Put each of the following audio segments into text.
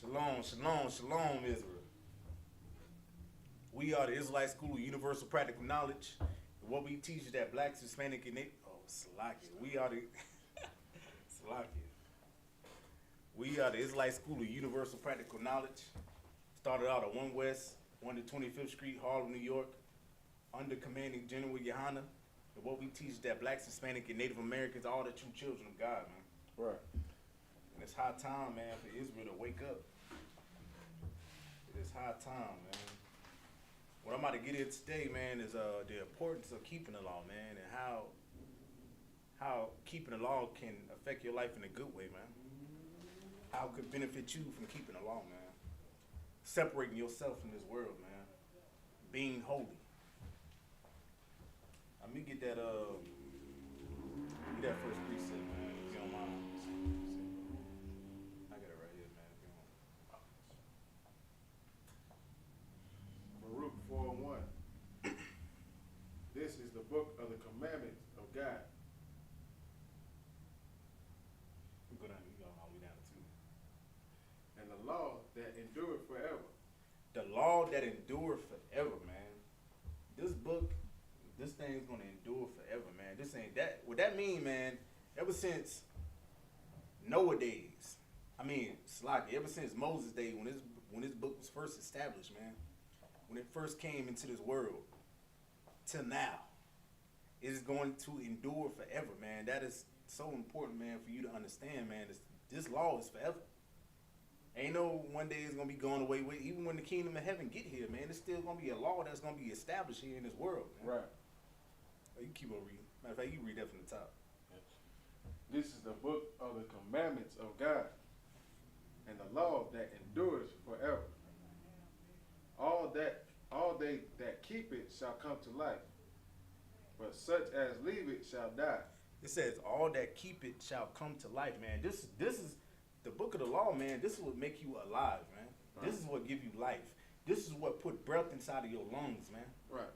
Shalom, shalom, shalom, Israel. We are the Israelite School of Universal Practical Knowledge. And what we teach is that blacks, Hispanic, and Salakia. We are the Salakia. We are the Israelite School of Universal Practical Knowledge. Started out at 1 West, 1 to 25th Street, Harlem, New York, under commanding General YAHANNA. And what we teach is that blacks, Hispanic, and Native Americans are all the true children of God, man. Right. And it's high time, man, for Israel to wake up. It is high time, man. What I'm about to get into today, man, is the importance of keeping the law, man, and how keeping the law can affect your life in a good way, man. How it could benefit you from keeping the law, man. Separating yourself from this world, man. Being holy. Let me get that first precept, man, if you don't mind. I got it right here, man, if you don't. Baruch 4:1. This is the book of the commandments of God. We go down, we go all the way down to 2. And the law that endureth forever. The law that endures forever, man. This book, this thing's gonna endure forever, man. This ain't that. What that mean, man? Ever since Noah days, ever since Moses' day, when this book was first established, man, when it first came into this world, till now, it is going to endure forever, man. That is so important, man, for you to understand, man. This law is forever. Ain't no one day it's gonna be going away with. Even when the kingdom of heaven get here, man, it's still gonna be a law that's gonna be established here in this world, man. Right. Oh, you keep on reading. Matter of fact, you read that from the top. This is the book of the commandments of God, and the law that endures forever. All they that keep it shall come to life, but such as leave it shall die. It says, all that keep it shall come to life, man. This is the book of the law, man. This is what make you alive, man. Right. This is what give you life. This is what put breath inside of your lungs, man. Right.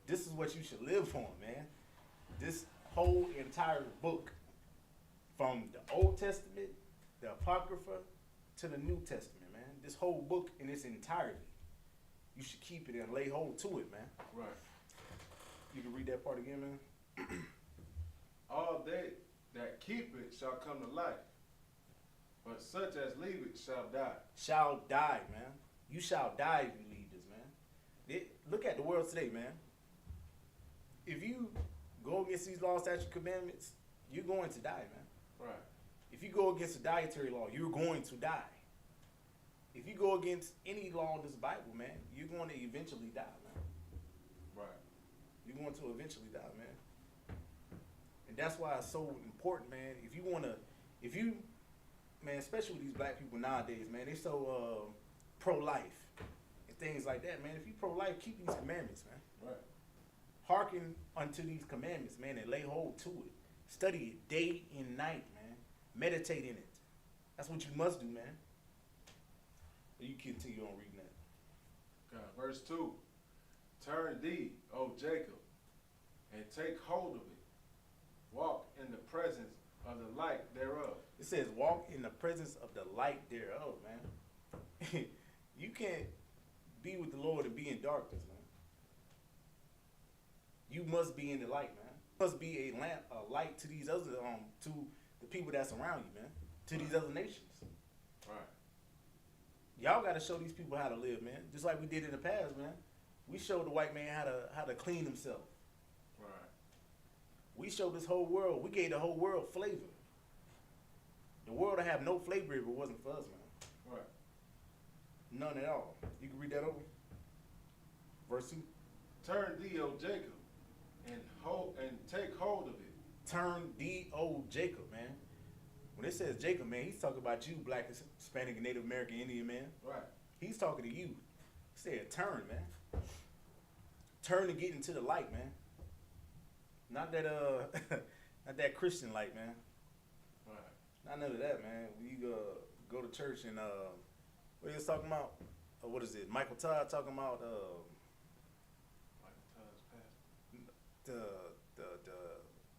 This is what you should live on, man. This whole entire book, from the Old Testament, the Apocrypha, to the New Testament, man. This whole book in its entirety, you should keep it and lay hold to it, man. Right. You can read that part again, man. All they that keep it shall come to life, but such as leave it shall die. Shall die, man. You shall die if you leave this, man. Look at the world today, man. If you go against these laws, statutes, commandments, you're going to die, man. Right. If you go against the dietary law, you're going to die. If you go against any law in this Bible, man, you're going to eventually die, man. Right. You're going to eventually die, man. And that's why it's so important, man. Man, especially with these black people nowadays, man, they so pro-life and things like that, man. If you pro-life, keep these commandments, man. Right. Hearken unto these commandments, man, and lay hold to it. Study it day and night, man. Meditate in it. That's what you must do, man. And you continue on reading that. God. Verse 2. Turn thee, O Jacob, and take hold of it. Walk in the presence of the light thereof. It says, walk in the presence of the light thereof, man. You can't be with the Lord and be in darkness, man. You must be in the light, man. You must be a lamp, a light to these other, to the people that's around you, man. To these other nations. Right. Y'all got to show these people how to live, man. Just like we did in the past, man. We showed the white man how to clean himself. Right. We showed this whole world. We gave the whole world flavor. The world would have no flavor if it wasn't for us, man. Right. None at all. You can read that over. Verse 2. Turn thee, O Jacob, and take hold of it. Turn thee, O Jacob, man. When it says Jacob, man, he's talking about you, black, Hispanic, and Native American Indian, man. Right. He's talking to you. He said, turn, man. Turn and get into the light, man. Not that not that Christian light, man. Right. Not none of that, man. We go to church and what he was talking about? What is it? Michael Todd talking about Michael Todd's pastor.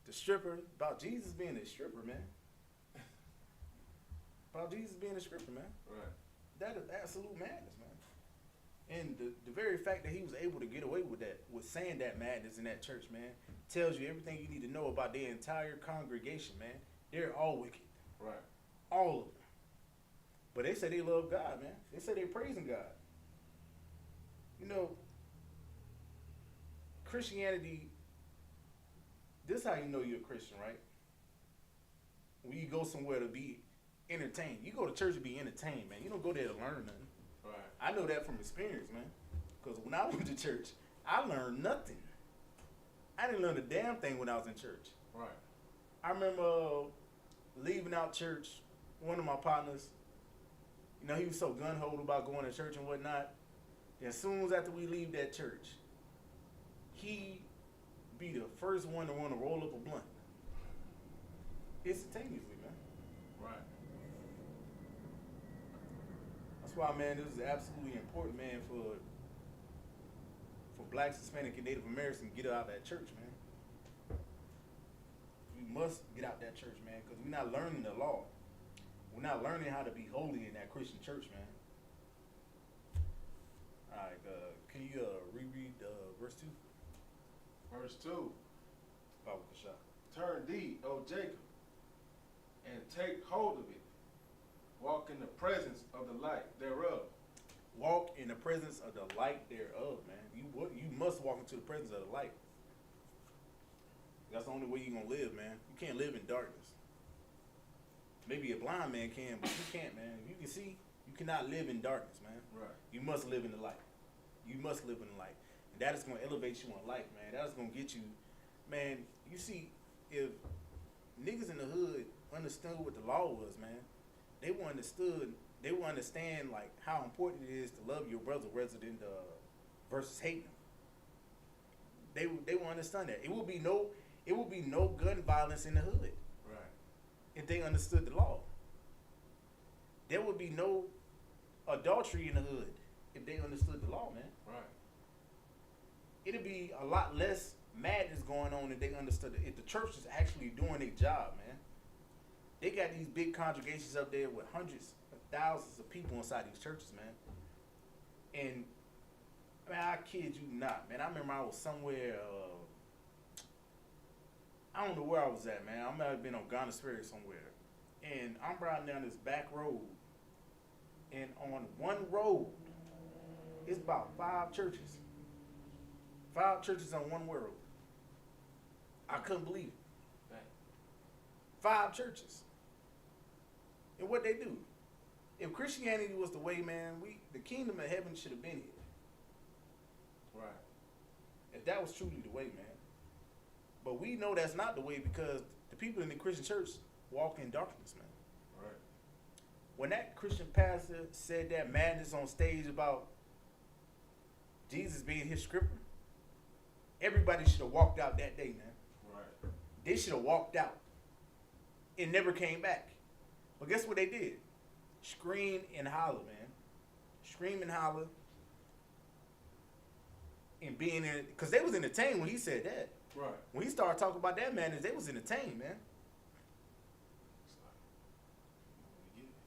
the stripper, about Jesus being a stripper, man. About Jesus being a stripper, man. Right. that is absolute madness, man. And the very fact that he was able to get away with that, with saying that madness in that church, man, tells you everything you need to know about their entire congregation, man. They're all wicked. Right. All of them. But they say they love God, man. They say they're praising God. You know, Christianity, this is how you know you're a Christian, right? When you go somewhere to be entertained. You go to church to be entertained, man. You don't go there to learn nothing. Right. I know that from experience, man. Because when I went to church, I learned nothing. I didn't learn a damn thing when I was in church. Right. I remember leaving out church, one of my partners, you know, he was so gun-ho about going to church and whatnot. And as soon as after we leave that church, he be the first one to want to roll up a blunt. Instantaneously, man. Right. That's why, man, this is absolutely important, man, for blacks, Hispanic, and Native Americans to get out of that church, man. We must get out that church, man, because we're not learning the law. We're not learning how to be holy in that Christian church, man. All right, can you reread verse 2? Verse 2. Bible shot. Turn thee, O Jacob, and take hold of it. Walk in the presence of the light thereof. Walk in the presence of the light thereof, man. You must walk into the presence of the light. That's the only way you're going to live, man. You can't live in darkness. Maybe a blind man can, but you can't, man. If you can see, you cannot live in darkness, man. Right. You must live in the light. You must live in the light. And that is going to elevate you in life, man. That is going to get you, man. You see, if niggas in the hood understood what the law was, man, they will understand like how important it is to love your brother rather than versus hating them. They will understand that. It will be no gun violence in the hood. Right. If they understood the law. There would be no adultery in the hood if they understood the law, man. Right. It'd be a lot less madness going on if they understood it. If the church is actually doing their job, man. They got these big congregations up there with hundreds of thousands of people inside these churches, man. And man, I kid you not, man. I remember I was somewhere. I don't know where I was at, man. I might have been on Ghana Ferry somewhere, and I'm riding down this back road, and on one road, it's about 5 churches. 5 churches on one road. I couldn't believe it. Right. 5 churches. And what they do? If Christianity was the way, man, the kingdom of heaven should have been here. Right. If that was truly the way, man. But we know that's not the way because the people in the Christian church walk in darkness, man. Right. When that Christian pastor said that madness on stage about Jesus being his scripper, everybody should have walked out that day, man. Right. They should have walked out and never came back. But guess what they did? Scream and holler, man. Scream and holler. And being in, because they was entertained when he said that. Right. When he started talking about that madness, they was entertained, man. It's like, you get it.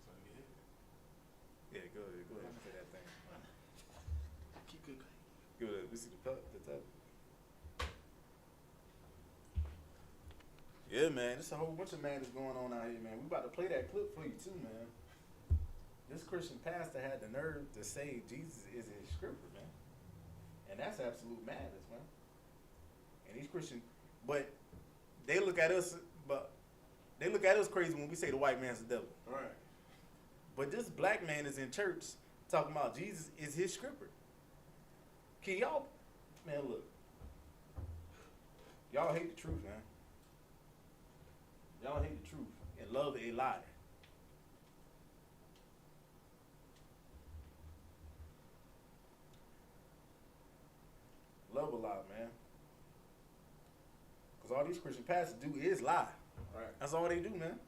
So you get it. Yeah, go ahead and say that thing. Keep good. Good. We see the top. Yeah, man. There's a whole bunch of madness going on out here, man. We about to play that clip for you too, man. This Christian pastor had the nerve to say Jesus is his scripture, man. And that's absolute madness, man. And these Christian, but they look at us crazy when we say the white man's the devil. Right. But this black man is in church talking about Jesus is his scripture. Can y'all, man, look. Y'all hate the truth, man. Y'all hate the truth and love a lie. Love a lie, man. Because all these Christian pastors do is lie. Right. That's all they do, man.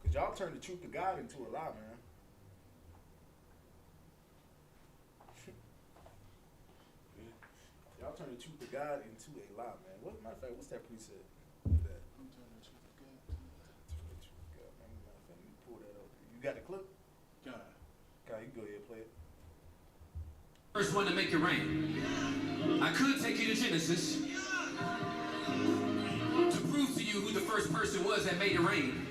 Because y'all turn the truth of God into a lie, man. God into a lie, man. Matter of fact, what's that precept? For that? Turn the truth of God. God, man. Matter of fact, let me pull that up. You got the clip? God. God, you go ahead and play it. First one to make it rain. I could take you to Genesis to prove to you who the first person was that made it rain.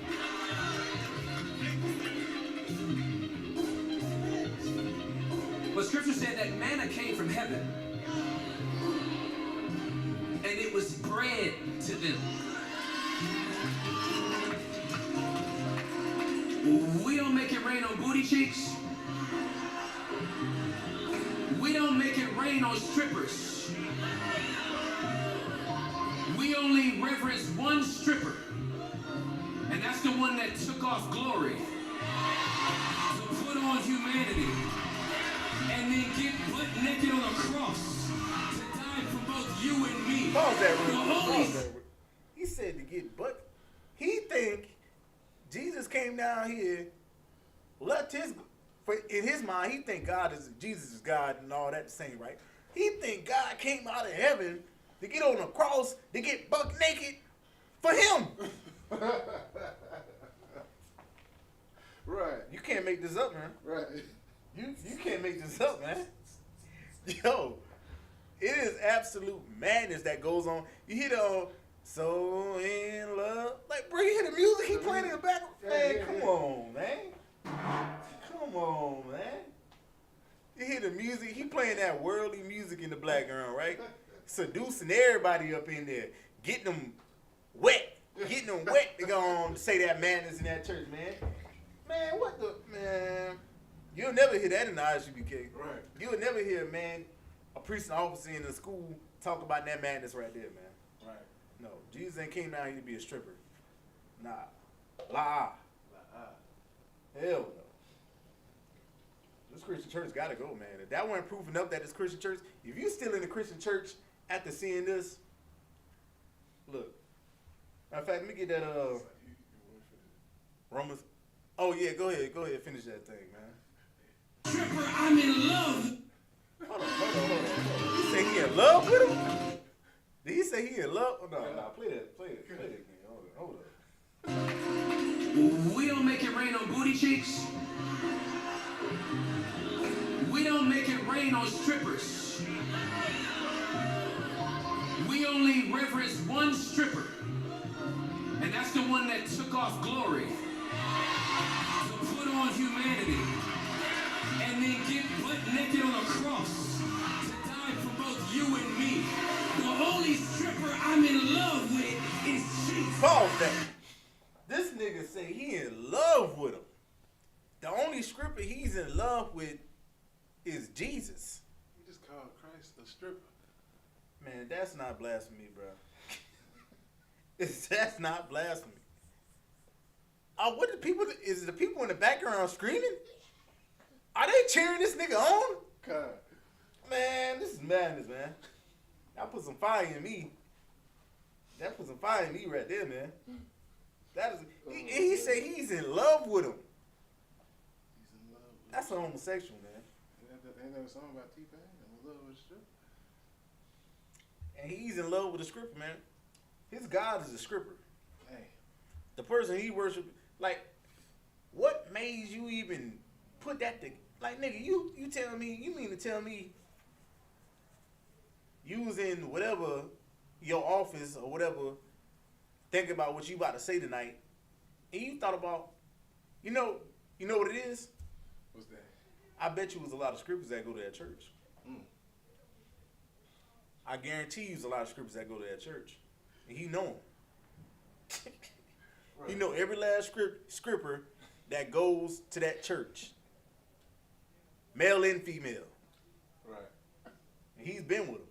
But scripture said that manna came from heaven and it was bread to them. We don't make it rain on booty cheeks. We don't make it rain on strippers. We only reverence one stripper, and that's the one that took off glory to put on humanity and then get butt naked on a cross to die for both you and me. Pause that The real quick. only Pause that real- He said to get butt. He think Jesus came down here, left his. In his mind, he think Jesus is God and all that the same, right? He think God came out of heaven to get on a cross to get buck naked for him. Right. You can't make this up, man. Right. You can't make this up, man. Yo, it is absolute madness that goes on. You hear the so in love, like bro, you hear the music he playing in the background. Man, come on, man. Come on, man. You hear the music, he playing that worldly music in the background, right? Seducing everybody up in there, getting them wet to go on to say that madness in that church, man. Man, what the, man? You'll never hear that in the I.S.U.P.K. Right. You'll never hear, man, a priest and officer in the school talk about that madness right there, man. Right. No, Jesus ain't came down here to be a stripper. Nah. La. Hell no. This Christian church gotta go, man. If that wasn't proving up that this Christian church, if you still in the Christian church after seeing this, look. Matter of fact, let me get that Romans. Oh yeah, go ahead, finish that thing, man. stripper, I'm in love. Hold on. He say he in love with him? Did he say he in love? Oh, no, play it again. Hold up. We don't make it rain on booty cheeks. We don't make it rain on strippers. We only reverence one stripper, and that's the one that took off glory to put on humanity and then get butt naked on a cross to die for both you and me. The only stripper I'm in love with is Jesus. Pause that. This nigga say he in love with him. The only stripper he's in love with is Jesus. You just called Christ a stripper. Man, that's not blasphemy, bro. That's not blasphemy. What the people? Is the people in the background screaming? Are they cheering this nigga on? God. Man, this is madness, man. That put some fire in me. That put some fire in me right there, man. That is. He say he's in love with him. He's in love with That's a homosexual, man. Ain't there a song about T-Pain? I'm in love with a stripper. And he's in love with a stripper, man. His God is a stripper. Hey. The person he worship, like, what made you even put that to, like, nigga, you tell me, you mean to tell me you was in whatever, your office or whatever, thinking about what you about to say tonight, and you thought about, you know what it is? What's that? I bet you was a lot of scriptures that go to that church. Mm. I guarantee you was a lot of scriptures that go to that church. And he know them. Right. He know every last scripper that goes to that church. Male and female. Right. And he's been with them.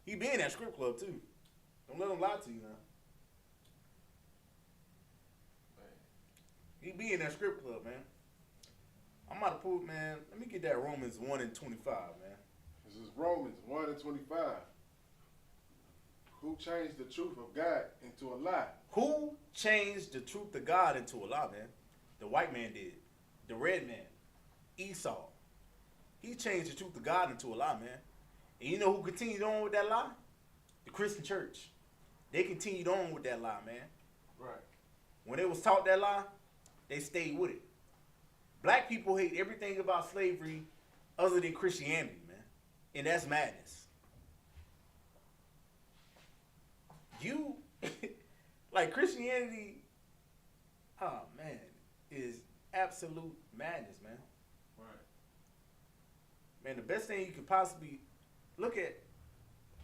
He been in that script club too. Don't let him lie to you now. Man. He be in that script club, man. I'm about to pull, man. Let me get that Romans 1:25, man. This is Romans 1:25. Who changed the truth of God into a lie? Who changed the truth of God into a lie, man? The white man did. The red man. Esau. He changed the truth of God into a lie, man. And you know who continued on with that lie? The Christian church. They continued on with that lie, man. Right. When they was taught that lie, they stayed with it. Black people hate everything about slavery other than Christianity, man. And that's madness. You, like Christianity, oh man, is absolute madness, man. Right. Man, the best thing you could possibly look at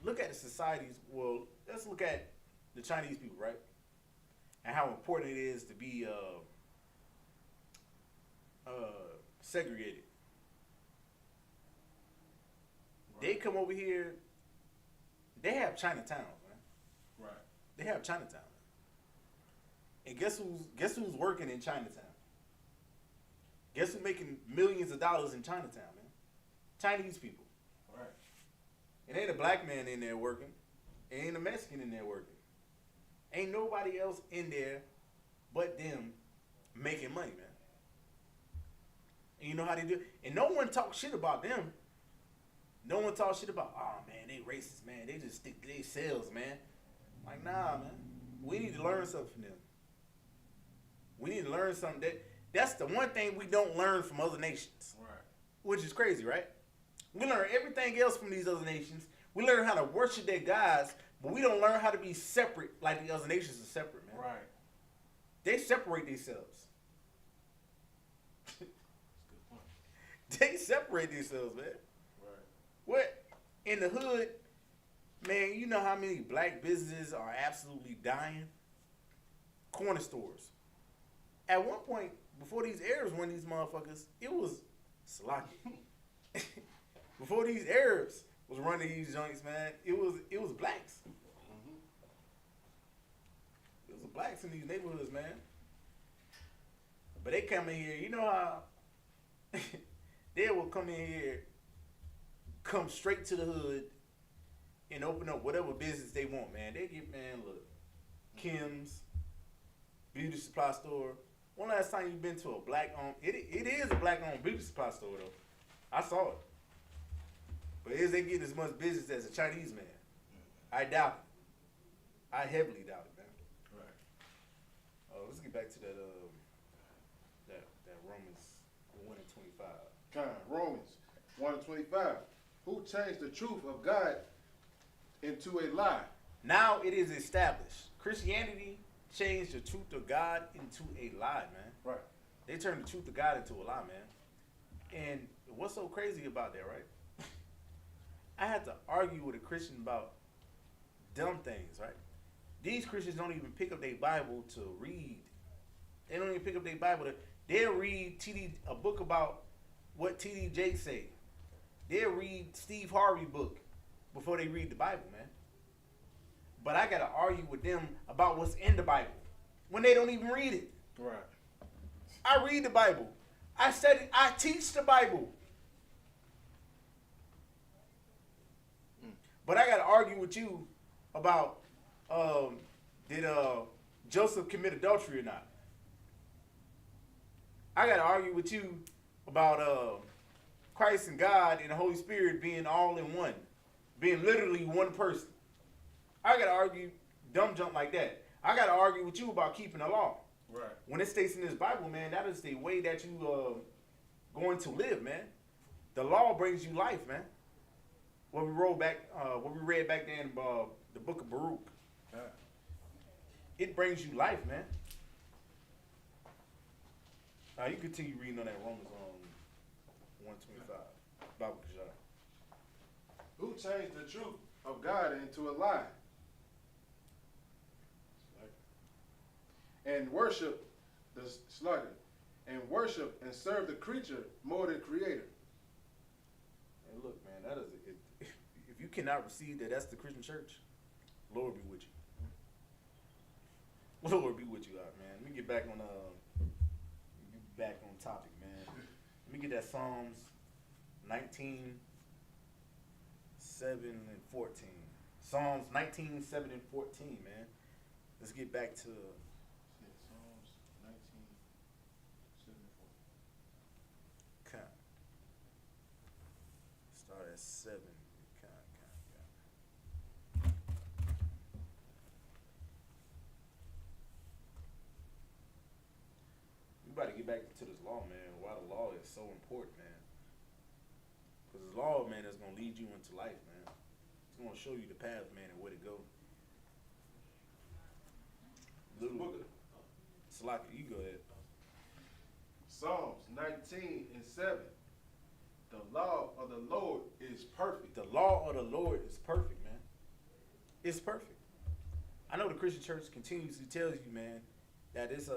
the societies. Well, let's look at the Chinese people, right? And how important it is to be segregated. Right. They come over here. They have Chinatown, man. Right. They have Chinatown. And guess who's working in Chinatown? Guess who's making millions of dollars in Chinatown, man? Chinese people. Right. It ain't a black man in there working. It ain't a Mexican in there working. Ain't nobody else in there but them making money, man. And you know how they do it? And no one talks shit about them. No one talks shit about, oh man, they racist, man. They just stick to their sales, man. Like, nah, man. We need to learn something from them. We need to learn something. That's the one thing we don't learn from other nations. Right. Which is crazy, right? We learn everything else from these other nations. We learn how to worship their gods, but we don't learn how to be separate like the other nations are separate, man. Right. They separate themselves. That's a good point. They separate themselves, man. Right. What? In the hood, man, you know how many black businesses are absolutely dying? Corner stores. At one point, before these Arabs run these motherfuckers, it was sloppy. Before these Arabs was running these joints, man, it was blacks. Mm-hmm. It was blacks in these neighborhoods, man. But they come in here, you know how they will come in here, come straight to the hood, and open up whatever business they want, man. They get, man, look, Kim's, beauty supply store. When last time you been to a black-owned, it is a black-owned beauty supply store, though. I saw it. But is they getting as much business as a Chinese man? I doubt it. I heavily doubt it, man. Right. Let's get back to that Romans 1 and 25. Romans 1 and 25. Who changed the truth of God into a lie? Now it is established. Christianity changed the truth of God into a lie, man. Right. They turned the truth of God into a lie, man. And what's so crazy about that, right? I had to argue with a Christian about dumb things, right? These Christians don't even pick up their Bible to read. They don't even pick up their Bible they'll read a book about what T.D. Jakes say. They'll read Steve Harvey book before they read the Bible, man. But I gotta argue with them about what's in the Bible when they don't even read it. Right. I read the Bible. I study. I teach the Bible. But I got to argue with you about did Joseph commit adultery or not? I got to argue with you about Christ and God and the Holy Spirit being all in one, being literally one person. I got to argue dumb junk like that. I got to argue with you about keeping the law. Right. When it states in this Bible, man, that is the way that you going to live, man. The law brings you life, man. What we read back then in the book of Baruch. Yeah. It brings you life, man. You continue reading on that Romans 125. Bible Kajah. Who changed the truth of God into a lie? And worship the slugger. And worship and serve the creature more than creator. And look, man, that is if you cannot receive that, that's the Christian church. Lord be with you. Lord be with you, man. Let me get back on topic, man. Let me get that Psalms 19, 7 and 14. Psalms 19, 7 and 14, man. Let's get back to Psalms 19, 7 and 14. Start at 7. important, man. Because the law, man, is going to lead you into life, man. It's going to show you the path, man, and where to go. Little Salaki, you go ahead. Psalms 19:7. The law of the Lord is perfect. The law of the Lord is perfect, man. It's perfect. I know the Christian church continuously tells you, man, that it's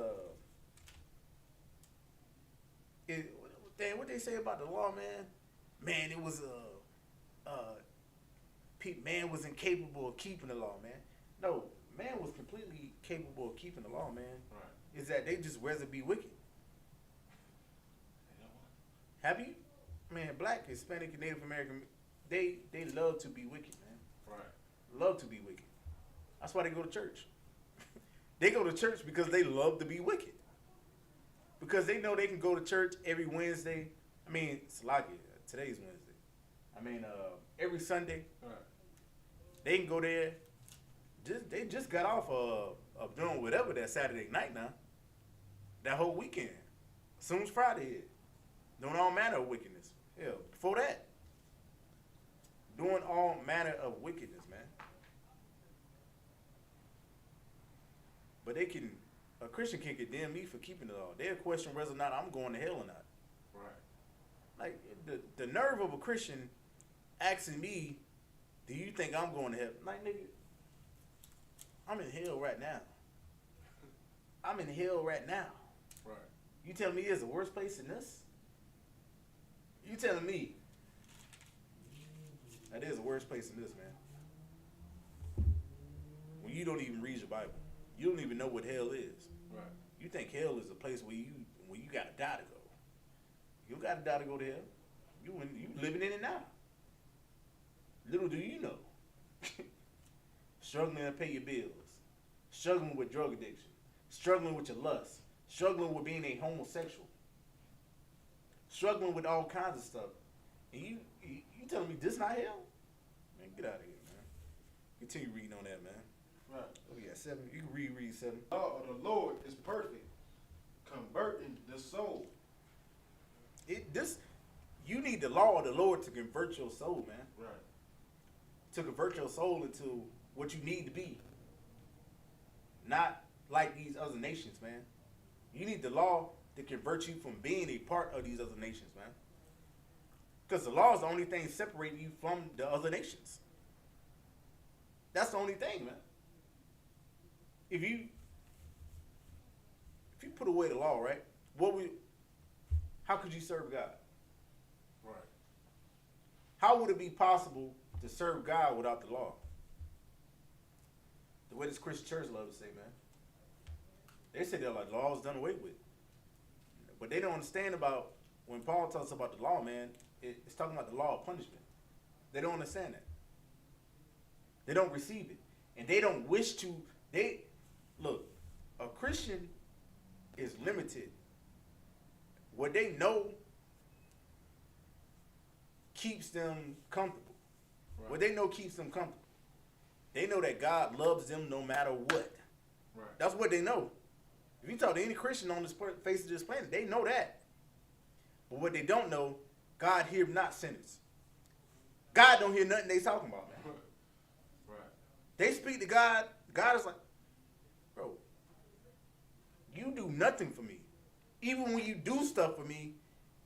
what they say about the law, man? Man, it was man was incapable of keeping the law, man. No, man was completely capable of keeping the law, man. Right. Is that they just rather be wicked. Have you? Man, Black, Hispanic, and Native American, they love to be wicked, man. Right. Love to be wicked. That's why they go to church. They go to church because they love to be wicked. Because they know they can go to church every Wednesday. I mean, Salaki, today's Wednesday. I mean, every Sunday. Right. They can go there. They just got off of doing whatever that Saturday night now. That whole weekend. As soon as Friday hit. Doing all manner of wickedness. Hell, before that. Doing all manner of wickedness, man. But a Christian can condemn me for keeping the law. They'll question whether or not I'm going to hell or not. Right. Like, the nerve of a Christian asking me, do you think I'm going to heaven? Like, nigga, I'm in hell right now. I'm in hell right now. Right. You telling me there's a worse place than this? You telling me that there's a worse place than this, man? When you don't even read your Bible. You don't even know what hell is. Right. You think hell is a place where you gotta die to go. You don't gotta die to go to hell. You living in it now. Little do you know. Struggling to pay your bills. Struggling with drug addiction. Struggling with your lust. Struggling with being a homosexual. Struggling with all kinds of stuff. And you telling me this not hell? Man, get out of here, man. Continue reading on that, man. Right. Oh, yeah, 7. You can read 7. The law of the Lord is perfect, converting the soul. You need the law of the Lord to convert your soul, man. Right. To convert your soul into what you need to be. Not like these other nations, man. You need the law to convert you from being a part of these other nations, man. Because the law is the only thing separating you from the other nations. That's the only thing, man. If you put away the law, right? How could you serve God? Right. How would it be possible to serve God without the law? The way this Christian church loves to say, man. They say they're like, the law is done away with. But they don't understand about, when Paul talks about the law, man, it's talking about the law of punishment. They don't understand that. They don't receive it. And they don't wish to, look, a Christian is limited. What they know keeps them comfortable. Right. What they know keeps them comfortable. They know that God loves them no matter what. Right. That's what they know. If you talk to any Christian on this face of this planet, they know that. But what they don't know, God hear not sinners. God don't hear nothing they talking about, man. Right. They speak to God. God is like, bro, you do nothing for me. Even when you do stuff for me,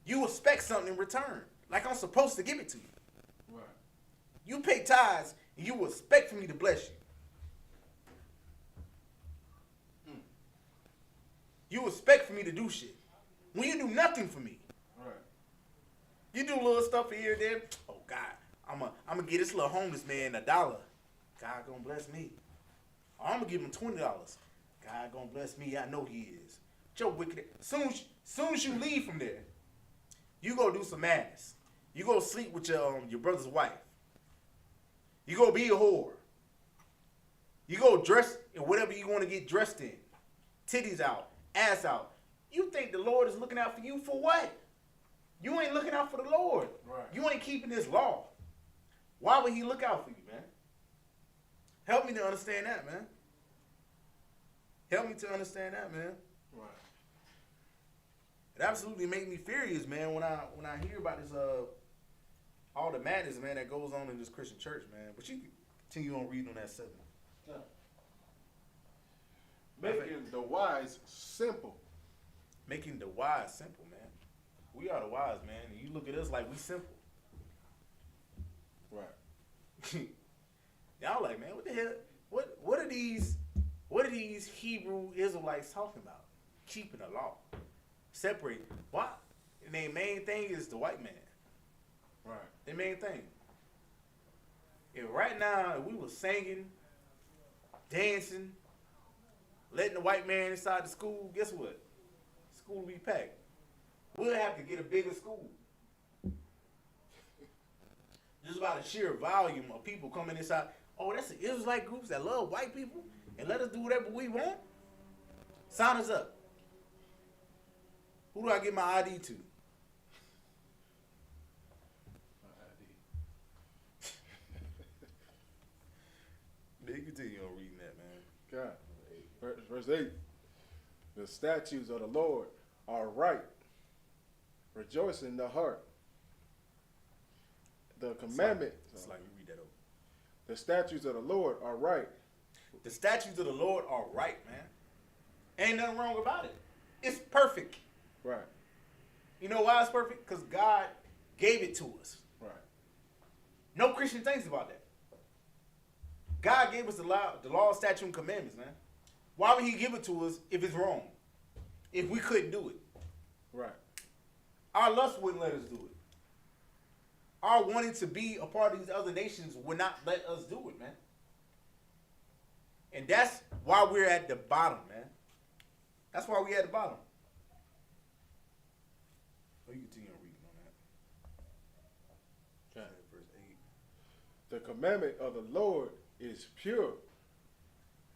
you expect something in return. Like I'm supposed to give it to you. Right. You pay tithes, and you expect for me to bless you. You expect for me to do shit. When you do nothing for me. Right. You do little stuff here and there. Oh, God, I'm gonna get this little homeless man $1. God gonna bless me. Or I'm gonna give him $20. God gonna bless me. I know he is. Joe wicked. Soon as you leave from there, you go do some madness. You go sleep with your brother's wife. You go be a whore. You go dress in whatever you want to get dressed in. Titties out, ass out. You think the Lord is looking out for you for what? You ain't looking out for the Lord. Right. You ain't keeping his law. Why would he look out for you, man? Help me to understand that, man. Help me to understand that, man. Right. It absolutely made me furious, man, when I hear about this all the madness, man, that goes on in this Christian church, man. But you continue on reading on that 7. Yeah. Making the wise simple. Making the wise simple, man. We are the wise, man. And you look at us like we simple. Right. Y'all like, man, what the hell? What are these Hebrew Israelites talking about? Keeping the law. Separate. Why? And their main thing is the white man. Right. Their main thing. If right now we were singing, dancing, letting the white man inside the school, guess what? School will be packed. We'll have to get a bigger school. Just by the sheer volume of people coming inside. Oh, that's the Israelite groups that love white people and let us do whatever we want? Sign us up. Who do I get my ID to? They continue on reading that, man. God. Verse 8. The statutes of the Lord are right. Rejoice in the heart. The commandment. It's like you read that over. The statutes of the Lord are right. The statutes of the Lord are right, man. Ain't nothing wrong about it. It's perfect. Right. You know why it's perfect? Because God gave it to us. Right. No Christian thinks about that. God gave us the law, statute, and commandments, man. Why would he give it to us if it's wrong? If we couldn't do it? Right. Our lust wouldn't let us do it. Our wanting to be a part of these other nations would not let us do it, man. And that's why we're at the bottom, man. That's why we're at the bottom. Oh, you continue on reading on that. Okay. Verse 8. The commandment of the Lord is pure,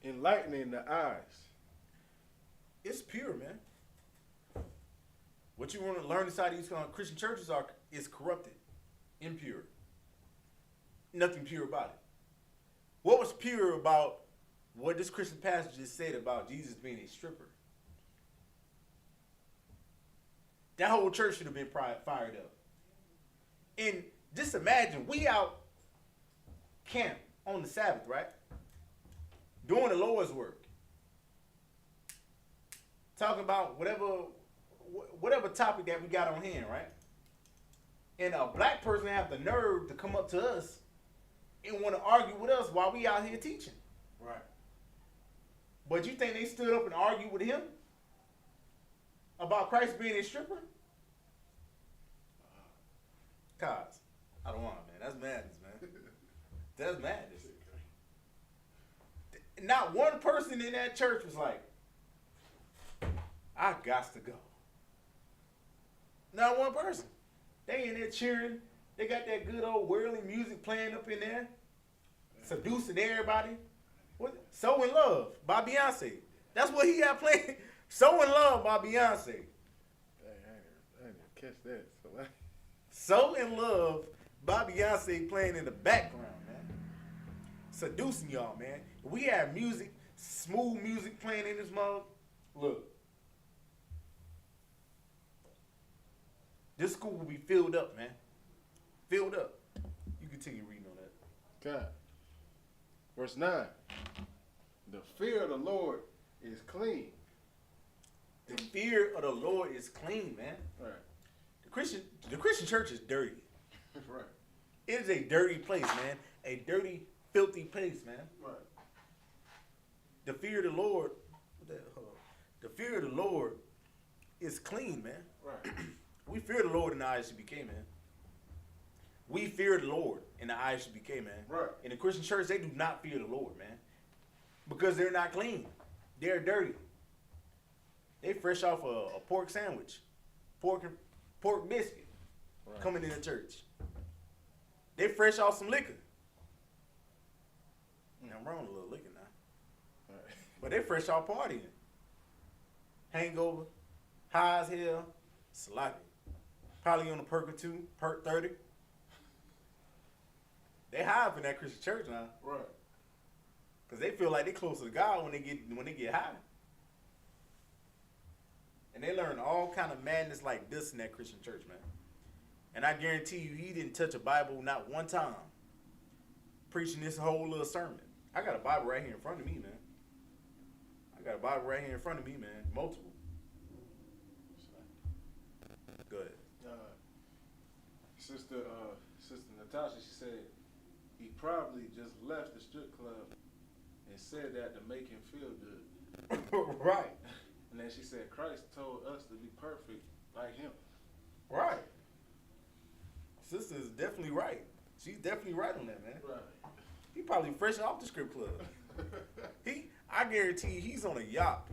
enlightening the eyes. It's pure, man. What you want to learn inside these Christian churches is corrupted, impure. Nothing pure about it. What was pure about what this Christian pastor just said about Jesus being a stripper? That whole church should have been fired up. And just imagine, we out camp on the Sabbath, right? Doing the Lord's work. Talking about whatever topic that we got on hand, right? And a black person have the nerve to come up to us and want to argue with us while we out here teaching. Right. But you think they stood up and argued with him about Christ being a stripper? Cause I don't want it, man. That's madness, man. That's madness. Not one person in that church was like, I got to go. Not one person. They in there cheering. They got that good old worldly music playing up in there, seducing everybody. What? So in Love by Beyonce. That's what he got playing. So in Love by Beyonce. I didn't catch that. So in Love by Beyonce playing in the background, man. Seducing y'all, man. We have music, smooth music playing in this mug. Look. This school will be filled up, man. Filled up. You continue reading on that. God. Verse 9. The fear of the Lord is clean. The fear of the Lord is clean, man. Right. The Christian church is dirty. Right. It is a dirty place, man. A dirty, filthy place, man. Right. The fear of the Lord, the fear of the Lord is clean, man. Right. We fear the Lord in the I.S.U.P.K, man. We fear the Lord in the I.S.U.P.K, man. Right. In the Christian church, they do not fear the Lord, man. Because they're not clean. They're dirty. They fresh off a pork sandwich. Pork biscuit. Right. Coming into church. They fresh off some liquor. I'm wrong with a little liquor now. Right. But they fresh off partying. Hangover. High as hell. Sloppy. Probably on a perk or two. Perk 30. They high up in that Christian church now. Right. Because they feel like they closer to God when they get high. And they learn all kind of madness like this in that Christian church, man. And I guarantee you, he didn't touch a Bible not one time preaching this whole little sermon. I got a Bible right here in front of me, man. I got a Bible right here in front of me, man. Multiple. Go ahead. Sister Natasha, she said he probably just left the strip club and said that to make him feel good. Right. And then she said Christ told us to be perfect like him. Right. Sister is definitely right. She's definitely right on that, man. Right. He probably fresh off the strip club. I guarantee you, he's on a yacht.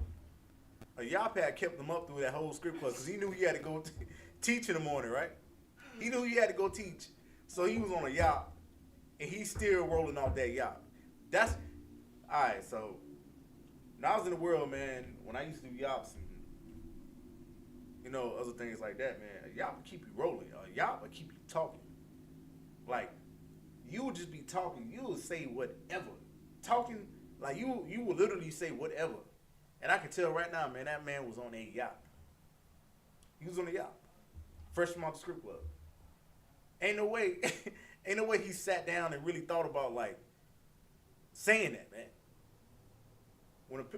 A yacht had kept him up through that whole strip club because he knew he had to go teach in the morning, right? He knew he had to go teach. So he was on a yacht, and he's still rolling off that yacht. That's, all right, so when I was in the world, man, when I used to do yachts and, you know, other things like that, man, a yacht would keep you rolling. A yacht would keep you talking. Like, you would just be talking. You would say whatever. Talking, like, you would literally say whatever. And I can tell right now, man, that man was on a yacht. He was on a yacht. Fresh from off the strip club. Ain't no way he sat down and really thought about, like, saying that, man.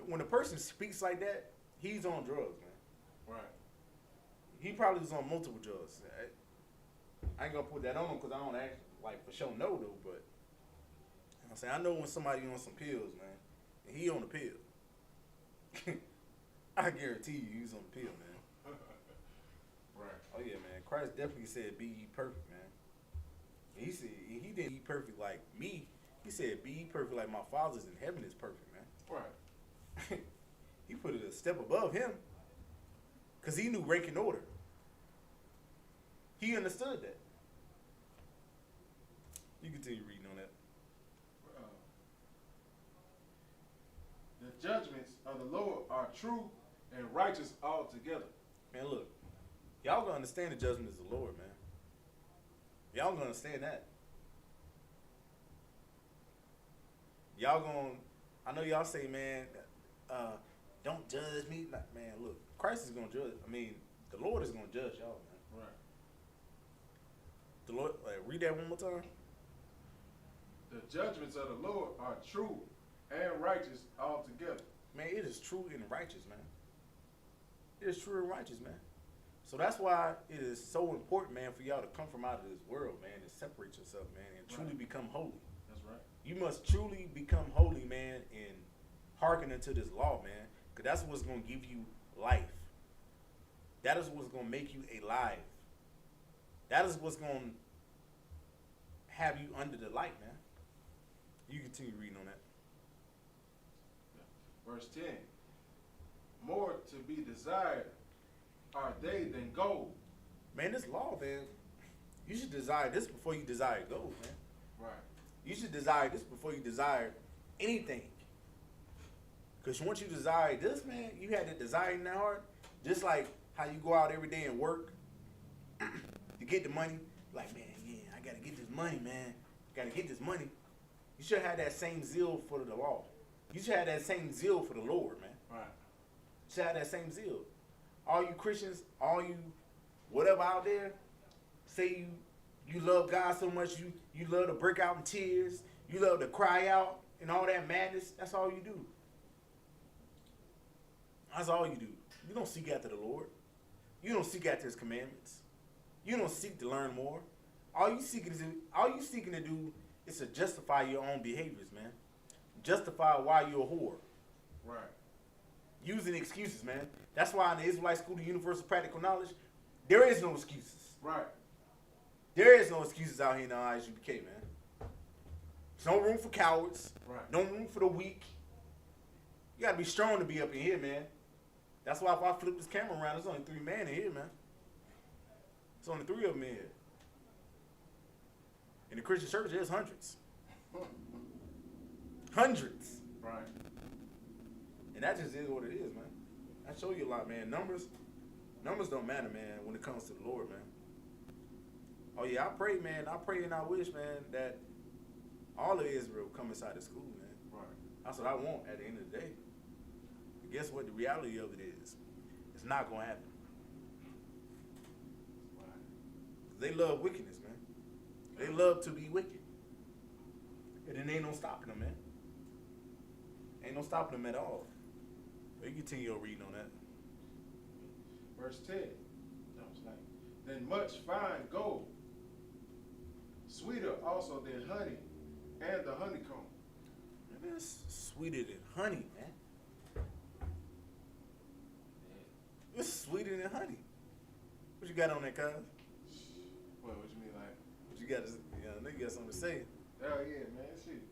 When a person speaks like that, he's on drugs, man. Right. He probably was on multiple drugs. I ain't gonna put that on him because I don't actually, like, for sure know, though, but I'm saying, I know when somebody on some pills, man, and he on the pill. I guarantee you he's on the pill, man. Right. Oh, yeah, man. Christ definitely said, be ye perfect, man. And he said, he didn't be perfect like me. He said, be ye perfect like my Father's in heaven is perfect, man. Right. He put it a step above him because he knew rank and order. He understood that. You continue reading on that. The judgments of the Lord are true and righteous altogether. Man, look. Y'all gonna understand the judgment is the Lord, man. Y'all gonna understand that. Y'all gonna, I know y'all say, man, don't judge me. Like, man, look, Christ is gonna judge. I mean, the Lord is gonna judge y'all, man. Right. The Lord, like, read that one more time. The judgments of the Lord are true and righteous altogether. Man, it is true and righteous, man. It is true and righteous, man. So that's why it is so important, man, for y'all to come from out of this world, man, and separate yourself, man, and truly become holy. That's right. You must truly become holy, man, and hearken unto this law, man, because that's what's going to give you life. That is what's going to make you alive. That is what's going to have you under the light, man. You continue reading on that. Verse 10. More to be desired are they than gold. Man, this law, man, you should desire this before you desire gold, man. Right. You should desire this before you desire anything. Because once you desire this, man, you had that desire in that heart. Just like how you go out every day and work to get the money. Like, man, yeah, I got to get this money, man. Got to get this money. You should have that same zeal for the law. You should have that same zeal for the Lord, man. Right. You should have that same zeal. All you Christians, all you whatever out there, say you love God so much, you love to break out in tears, you love to cry out and all that madness. That's all you do. That's all you do. You don't seek after the Lord. You don't seek after His commandments. You don't seek to learn more. All you seeking to do is to justify your own behaviors, man. Justify why you're a whore. Right. Using excuses, man. That's why in the Israelite School of Universal Practical Knowledge, there is no excuses. Right. There is no excuses out here in the I.S.U.P.K, man. There's no room for cowards. Right. No room for the weak. You gotta be strong to be up in here, man. That's why if I flip this camera around, there's only 3 men in here, man. There's only 3 of them in here. In the Christian church, there's hundreds. Hundreds. Right. And that just is what it is, man. I show you a lot, man. Numbers don't matter, man, when it comes to the Lord, man. Oh, yeah, I pray, man. I pray and I wish, man, that all of Israel come inside the school, man. Right. That's what I want at the end of the day. And guess what the reality of it is? It's not gonna happen. Why? They love wickedness, man. They love to be wicked. And then ain't no stopping them, man. Ain't no stopping them at all. But you continue your reading on that. Verse 10. No, it's like, then much fine gold, sweeter also than honey and the honeycomb. Man, it's sweeter than honey, man. It's sweeter than honey. What you got on that, cuz? What you mean, like? What you got to, I know you got something to say. Hell yeah, man. Shoot,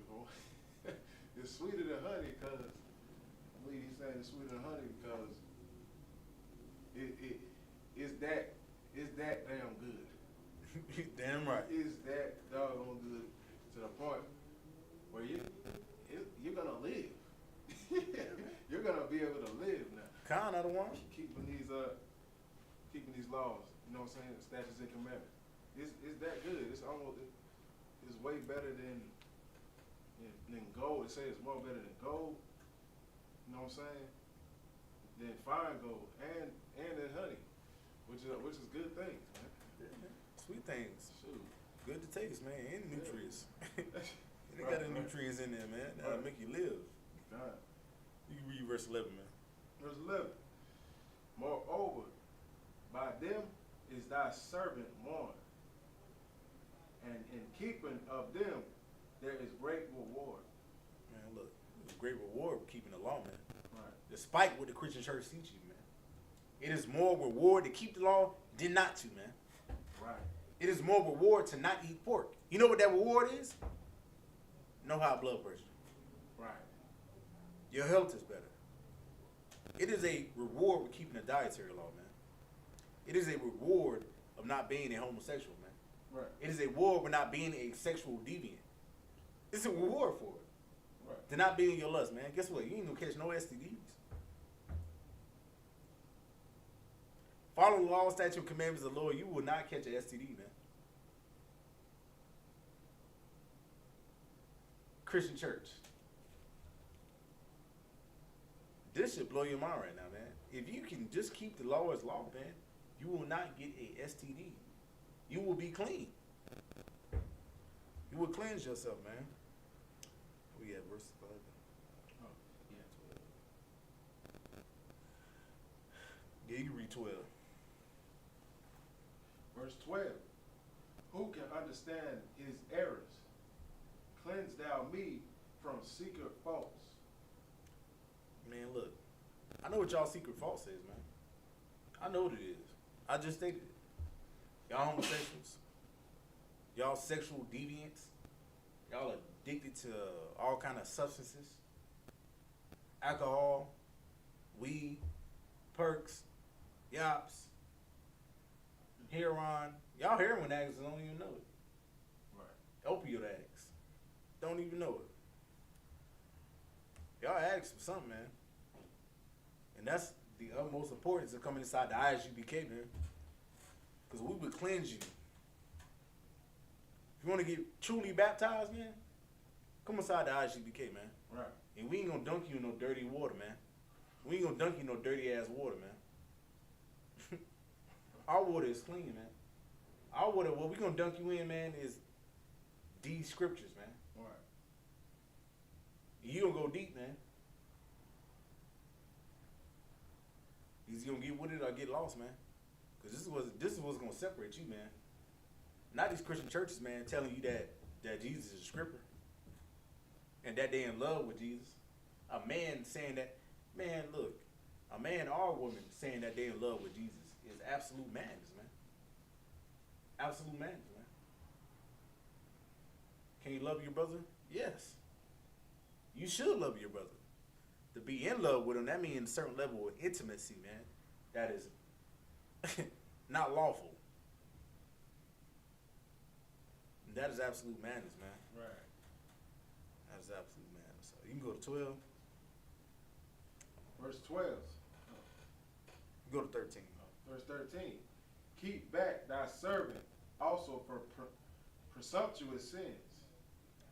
boy. It's sweeter than honey because, I believe he's saying it's sweeter than honey because it's that damn good. Damn right. It's that doggone good to the point where you're gonna live. You're gonna be able to live now. Khan are the one. Keeping these laws, you know what I'm saying, statutes and commandments. It's that good. It's way better than gold. They say it's more better than gold. You know what I'm saying? Than fine gold and than honey, which is good things, man. Yeah, man. Sweet things. Shoot. Good to taste, man. And nutrients. They Right, got the nutrients in there, man. That'll make you live. God. You can read verse 11, man. Verse 11. Moreover, by them is thy servant warned, and in keeping of them there is great reward. Man, look, there's a great reward for keeping the law, man. Right. Despite what the Christian church teaches you, man. It is more reward to keep the law than not to, man. Right. It is more reward to not eat pork. You know what that reward is? No high blood pressure. Right. Your health is better. It is a reward for keeping the dietary law, man. It is a reward of not being a homosexual, man. Right. It is a reward for not being a sexual deviant. It's a reward for it. Right. To not be in your lust, man. Guess what? You ain't gonna catch no STDs. Follow the law, statute, and commandments of the Lord. You will not catch an STD, man. Christian church. This should blow your mind right now, man. If you can just keep the law as law, man, you will not get a STD. You will be clean. You will cleanse yourself, man. We at verse 11. Oh, yeah. Yeah, you read 12. Verse 12. Who can understand his errors? Cleanse thou me from secret faults. Man, look. I know what y'all secret fault is, man. I know what it is. I just stated it. Y'all homosexuals. Y'all sexual deviants. Y'all addicted to all kind of substances. Alcohol, weed, perks, YAHPs, heroin. Y'all heroin addicts don't even know it. Right. Opioid addicts don't even know it. Y'all addicts for something, man. And that's the utmost importance of coming inside the I.S.U.P.K, man. Because we would cleanse you. If you want to get truly baptized, man, come inside the I.S.U.P.K, man. Right. And we ain't gonna dunk you in no dirty water, man. We ain't gonna dunk you in no dirty ass water, man. Our water is clean, man. Our water, what we gonna dunk you in, man, is these scriptures, man. Right. You gonna go deep, man. He's gonna get with it or get lost, man. Cause this is what's gonna separate you, man. Not these Christian churches, man, telling you that Jesus is a stripper and that they in love with Jesus. A man saying that, man, look, a man or a woman saying that they in love with Jesus is absolute madness, man. Absolute madness, man. Can you love your brother? Yes. You should love your brother. To be in love with him, that means a certain level of intimacy, man. That is not lawful. That is absolute madness, man. Right. That is absolute madness. So you can go to 12. Verse 12. Go to 13. Verse 13. Keep back thy servant also for presumptuous sins.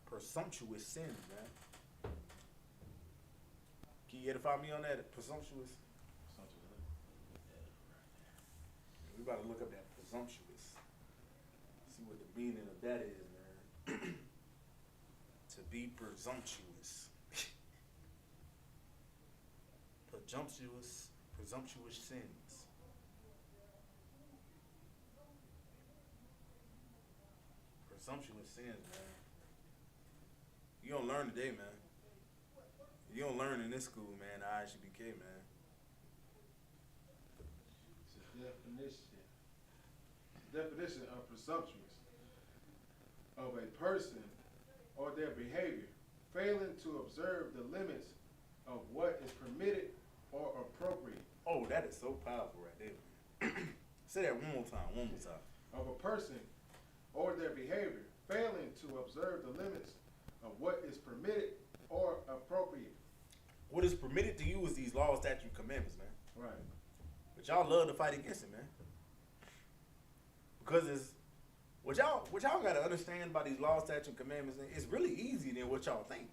Presumptuous sins, man. Can you edify me on that? Presumptuous? about to look up that presumptuous. See what the meaning of that is, man. To be presumptuous. Presumptuous sins. Presumptuous sins, man. You don't learn today, man. You don't learn in this school, man. The I.S.U.P.K, man. It's a definition. Definition of presumptuous. Of a person or their behavior failing to observe the limits of what is permitted or appropriate. Oh, that is so powerful right there. Say that one more time. Of a person or their behavior failing to observe the limits of what is permitted or appropriate. What is permitted to you is these laws, statutes, commandments, man. Right. But y'all love to fight against it, man. Because it's what y'all gotta understand about these laws, statutes, and commandments, it's really easy than what y'all think.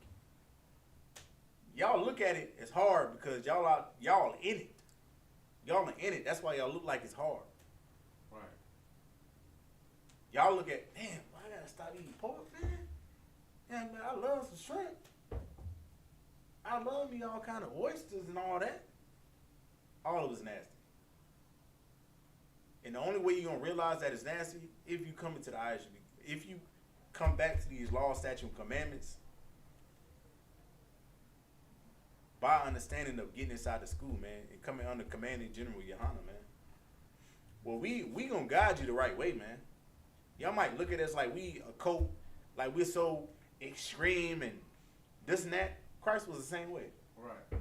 Y'all look at it as hard because y'all in it. Y'all are in it. That's why y'all look like it's hard. Right. Y'all look at, damn, why I gotta stop eating pork, man? Yeah, man, I love some shrimp. I love me all kind of oysters and all that. All of it's nasty. And the only way you're gonna realize that it's nasty if you come into the I.S.U.P.K. If you come back to these laws, statutes, and commandments by understanding of getting inside the school, man, and coming under commanding General YAHANNA, man. Well, we gonna guide you the right way, man. Y'all might look at us like we a cult, like we're so extreme and this and that. Christ was the same way. Right.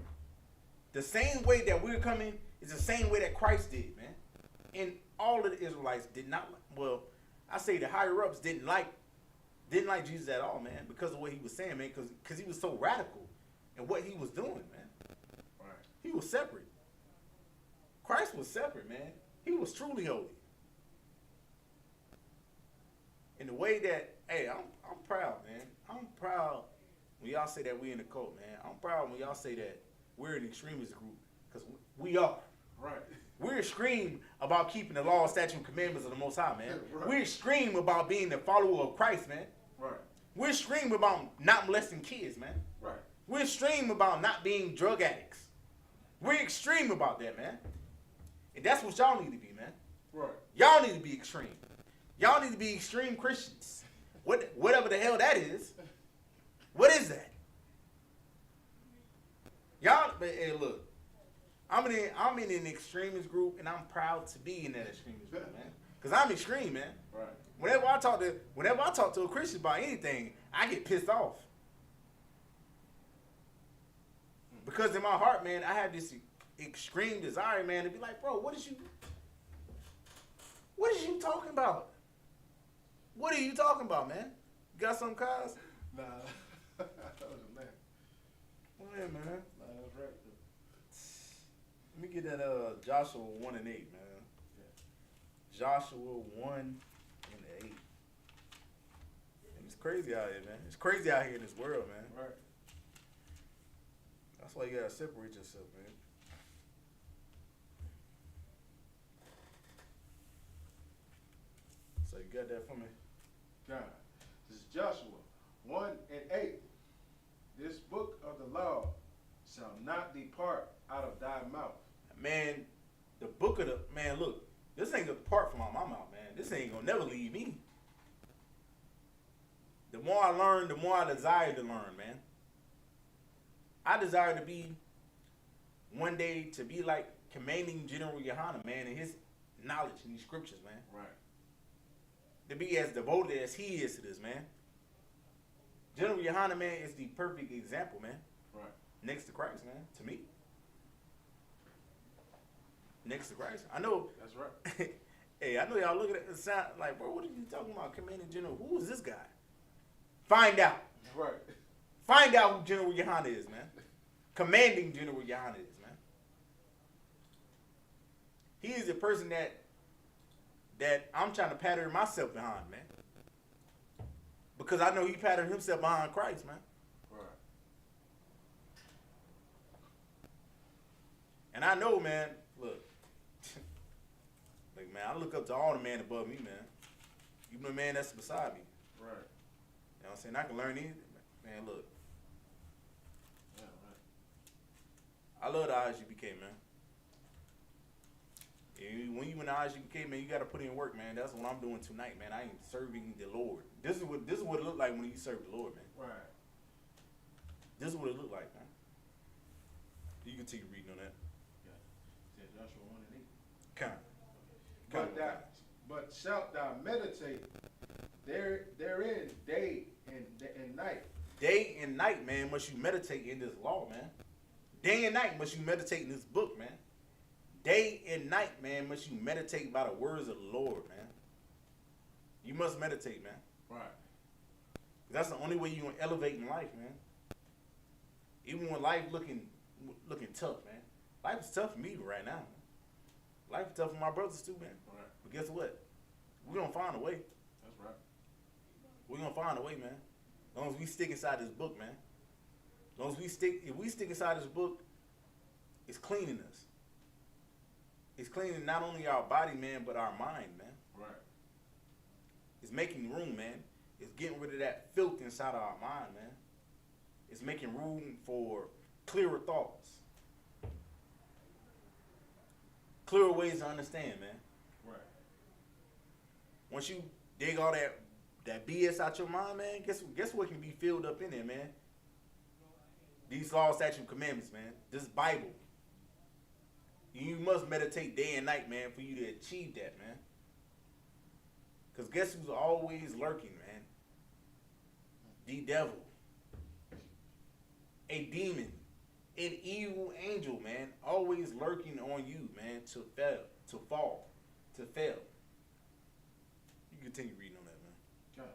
The same way that we're coming is the same way that Christ did, man. And all of the Israelites did not, well, I say the higher ups didn't like Jesus at all, man, because of what he was saying, man, because he was so radical in what he was doing, man. Right. He was separate. Christ was separate, man. He was truly holy. In the way that, hey, I'm proud, man. I'm proud when y'all say that we in the cult, man. I'm proud when y'all say that we're an extremist group, because we are. Right. We're extreme about keeping the law, statutes, and commandments of the Most High, man. Right. We're extreme about being the follower of Christ, man. Right. We're extreme about not molesting kids, man. Right. We're extreme about not being drug addicts. We're extreme about that, man. And that's what y'all need to be, man. Right. Y'all need to be extreme. Y'all need to be extreme Christians. Whatever the hell that is. What is that? Y'all, but hey, look. I'm in an extremist group, and I'm proud to be in that extremist group, man. Cause I'm extreme, man. Right. Whenever I talk to a Christian about anything, I get pissed off. Because in my heart, man, I have this extreme desire, man, to be like, bro, what is you talking about? What are you talking about, man? You got some cars? Nah. That was a man. Well, yeah, man. Nah, that was right. Let me get that Joshua 1 and 8, man. Yeah. Joshua 1 and 8. And it's crazy out here, man. It's crazy out here in this world, man. Right. That's why you gotta separate yourself, man. So you got that for me? God. This is Joshua 1 and 8. This book of the law shall not depart out of thy mouth. Man, the book of the, man, look, this ain't gonna depart from my mouth, man. This ain't gonna never leave me. The more I learn, the more I desire to learn, man. I desire to be, one day, to be like commanding General YAHANNA, man, and his knowledge in these scriptures, man. Right. To be as devoted as he is to this, man. General YAHANNA, man, is the perfect example, man. Right. Next to Christ, man, to me. Next to Christ. I know. That's right. Hey, I know y'all looking at the sound like, bro, what are you talking about, commanding General? Who is this guy? Find out. Right. Find out who General YAHANNA is, man. Commanding General YAHANNA is, man. He is the person that I'm trying to pattern myself behind, man. Because I know he patterned himself behind Christ, man. Right. And I know, man, look, man. I look up to all the man above me, man. Even the man that's beside me. Right. You know what I'm saying? I can learn anything. Man, look. Yeah, right. I love the I.S.U.P.K, man. When you in the I.S.U.P.K, man, you got to put in work, man. That's what I'm doing tonight, man. I am serving the Lord. This is what it look like when you serve the Lord, man. Right. This is what it look like, man. You continue reading on that. Yeah. Said Joshua 1 and 8. Kind. But shalt thou meditate therein day and night. Day and night, man, must you meditate in this law, man. Day and night must you meditate in this book, man. Day and night, man, must you meditate by the words of the Lord, man. You must meditate, man. Right. That's the only way you're going to elevate in life, man. Even when life looking tough, man. Life is tough for me right now, man. Life is tough for my brothers too, man. Right. But guess what? We're going to find a way. That's right. We're going to find a way, man. As long as we stick inside this book, man. As long as if we stick inside this book, it's cleaning us. It's cleaning not only our body, man, but our mind, man. Right. It's making room, man. It's getting rid of that filth inside of our mind, man. It's making room for clearer thoughts. Clearer ways to understand, man. Right. Once you dig all that BS out your mind, man, guess what can be filled up in there, man? These laws, statutes, and commandments, man. This Bible. You must meditate day and night, man, for you to achieve that, man. Because guess who's always lurking, man? The devil. A demon. An evil angel, man. Always lurking on you, man, to fall, to fail. You continue reading on that, man.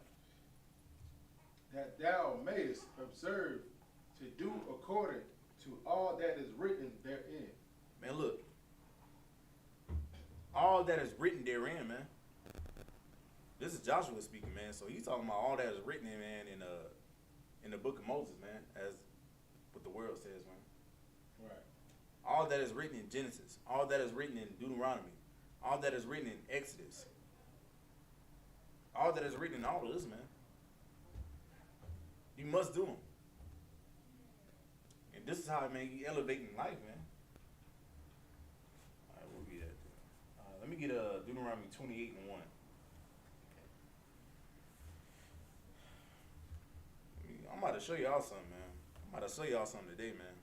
That thou mayest observe to do according to all that is written therein. Man, look. All that is written therein, man. This is Joshua speaking, man. So he's talking about all that is written, man, in the book of Moses, man, as what the world says, man. Right. All that is written in Genesis. All that is written in Deuteronomy. All that is written in Exodus. All that is written in all of this, man. You must do them. And this is how, man, you elevate in life, man. All right, we'll get that. Let me get Deuteronomy 28 and 1. I'm about to show y'all something, man. I'm about to show y'all something today, man.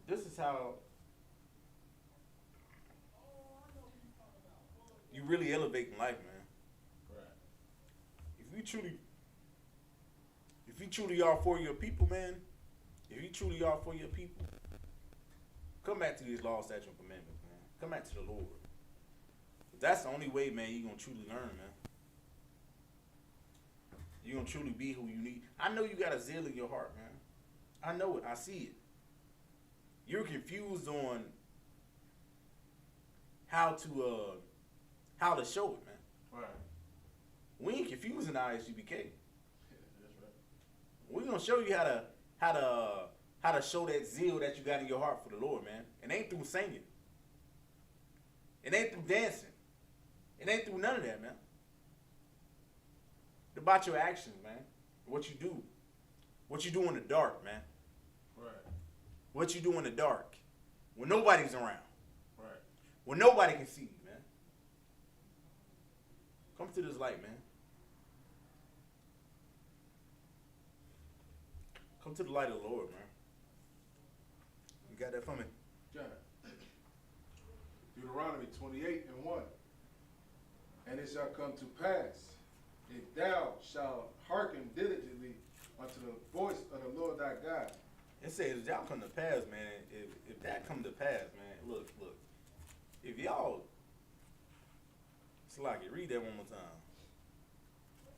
This is how you really elevate in life, man. Right. If you truly are for your people, man, if you truly are for your people, come back to these laws, statutes, and commandments, man. Come back to the Lord. That's the only way, man, you're going to truly learn, man. You're going to truly be who you need. I know you got a zeal in your heart, man. I know it. I see it. You're confused on how to show it, man. Right. We ain't confusing I.S.U.P.K. Yeah, that's right. We're gonna show you how to show that zeal that you got in your heart for the Lord, man. It ain't through singing. It ain't through dancing. It ain't through none of that, man. It's about your actions, man. What you do. What you do in the dark, man. Right. What you do in the dark. When nobody's around. Right. When nobody can see you, man. Come to this light, man. Come to the light of the Lord, man. You got that for me? John. Deuteronomy 28 and 1. And it shall come to pass, if thou shalt hearken diligently unto the voice of the Lord thy God. It says, y'all come to pass, man. If that come to pass, man, look. If y'all, Slocky, read that one more time.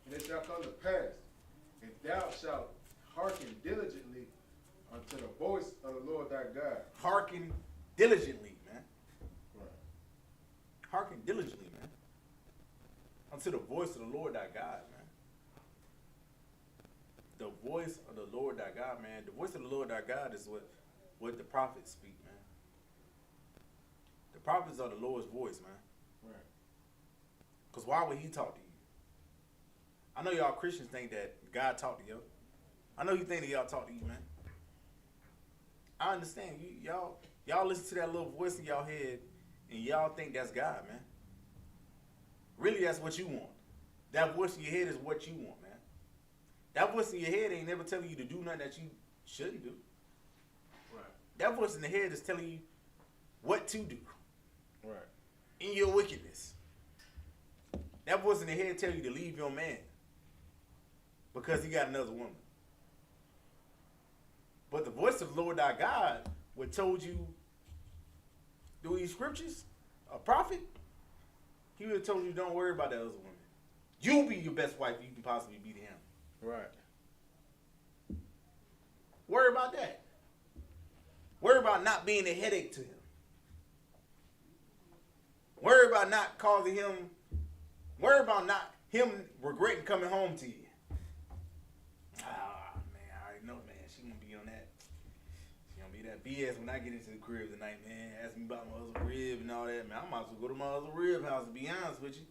And it shall come to pass, if thou shalt hearken diligently unto the voice of the Lord thy God. Hearken diligently, man. Right. Hearken diligently, man. Unto the voice of the Lord thy God, man. The voice of the Lord thy God, man. The voice of the Lord thy God is what the prophets speak, man. The The prophets are the Lord's voice, man. Right. Because why would he talk to you? I know y'all Christians think that God talked to you. I know you think that y'all talk to you, man. I understand. Y'all listen to that little voice in y'all head and y'all think that's God, man. Really, that's what you want. That voice in your head is what you want, man. That voice in your head ain't never telling you to do nothing that you shouldn't do. Right. That voice in the head is telling you what to do. Right. In your wickedness. That voice in the head tell you to leave your man because he got another woman. But the voice of the Lord thy God would told you through these scriptures, a prophet, he would have told you don't worry about that other woman. You be your best wife you can possibly be to him. Right. Worry about that. Worry about not being a headache to him. Worry about not causing him, worry about not him regretting coming home to you. Ah, man, I already know, man. She gonna be on that. She gonna be that BS when I get into the crib tonight, man. Ask me about my other rib and all that, man. I might as well go to my other rib house, to be honest with you.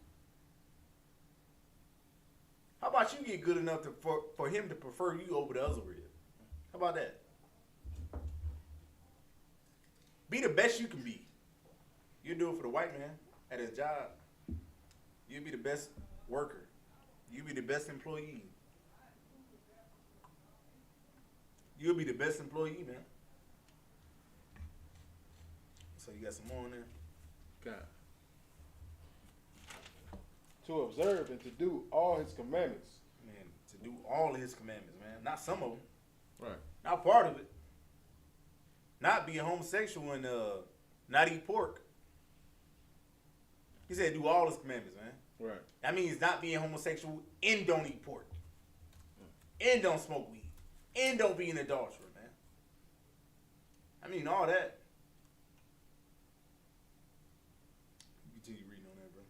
How about you get good enough for him to prefer you over the other rib? How about that? Be the best you can be. You do it for the white man at his job. You'll be the best worker. You'll be the best employee. You'll be the best employee, man. So you got some more in there? God. To observe and to do all his commandments. Man, to do all of his commandments, man. Not some of them. Right. Not part of it. Not be a homosexual and not eat pork. He said do all his commandments, man. Right. That means not being homosexual and don't eat pork. And don't smoke weed. And don't be an adulterer, man. I mean, all that. Continue reading on that, bro.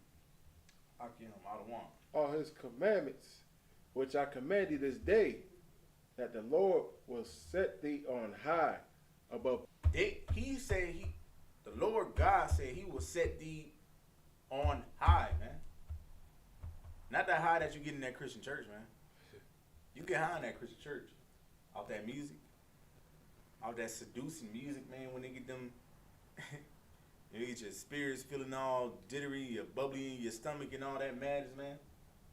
I don't want. All his commandments, which I command thee this day, that the Lord will set thee on high above. He said the Lord God said he will set thee on high, man. Not that high that you get in that Christian church, man. You get high in that Christian church. Off that music. Off that seducing music, man, when they get them you get your spirits feeling all jittery, your bubbly in your stomach and all that madness, man.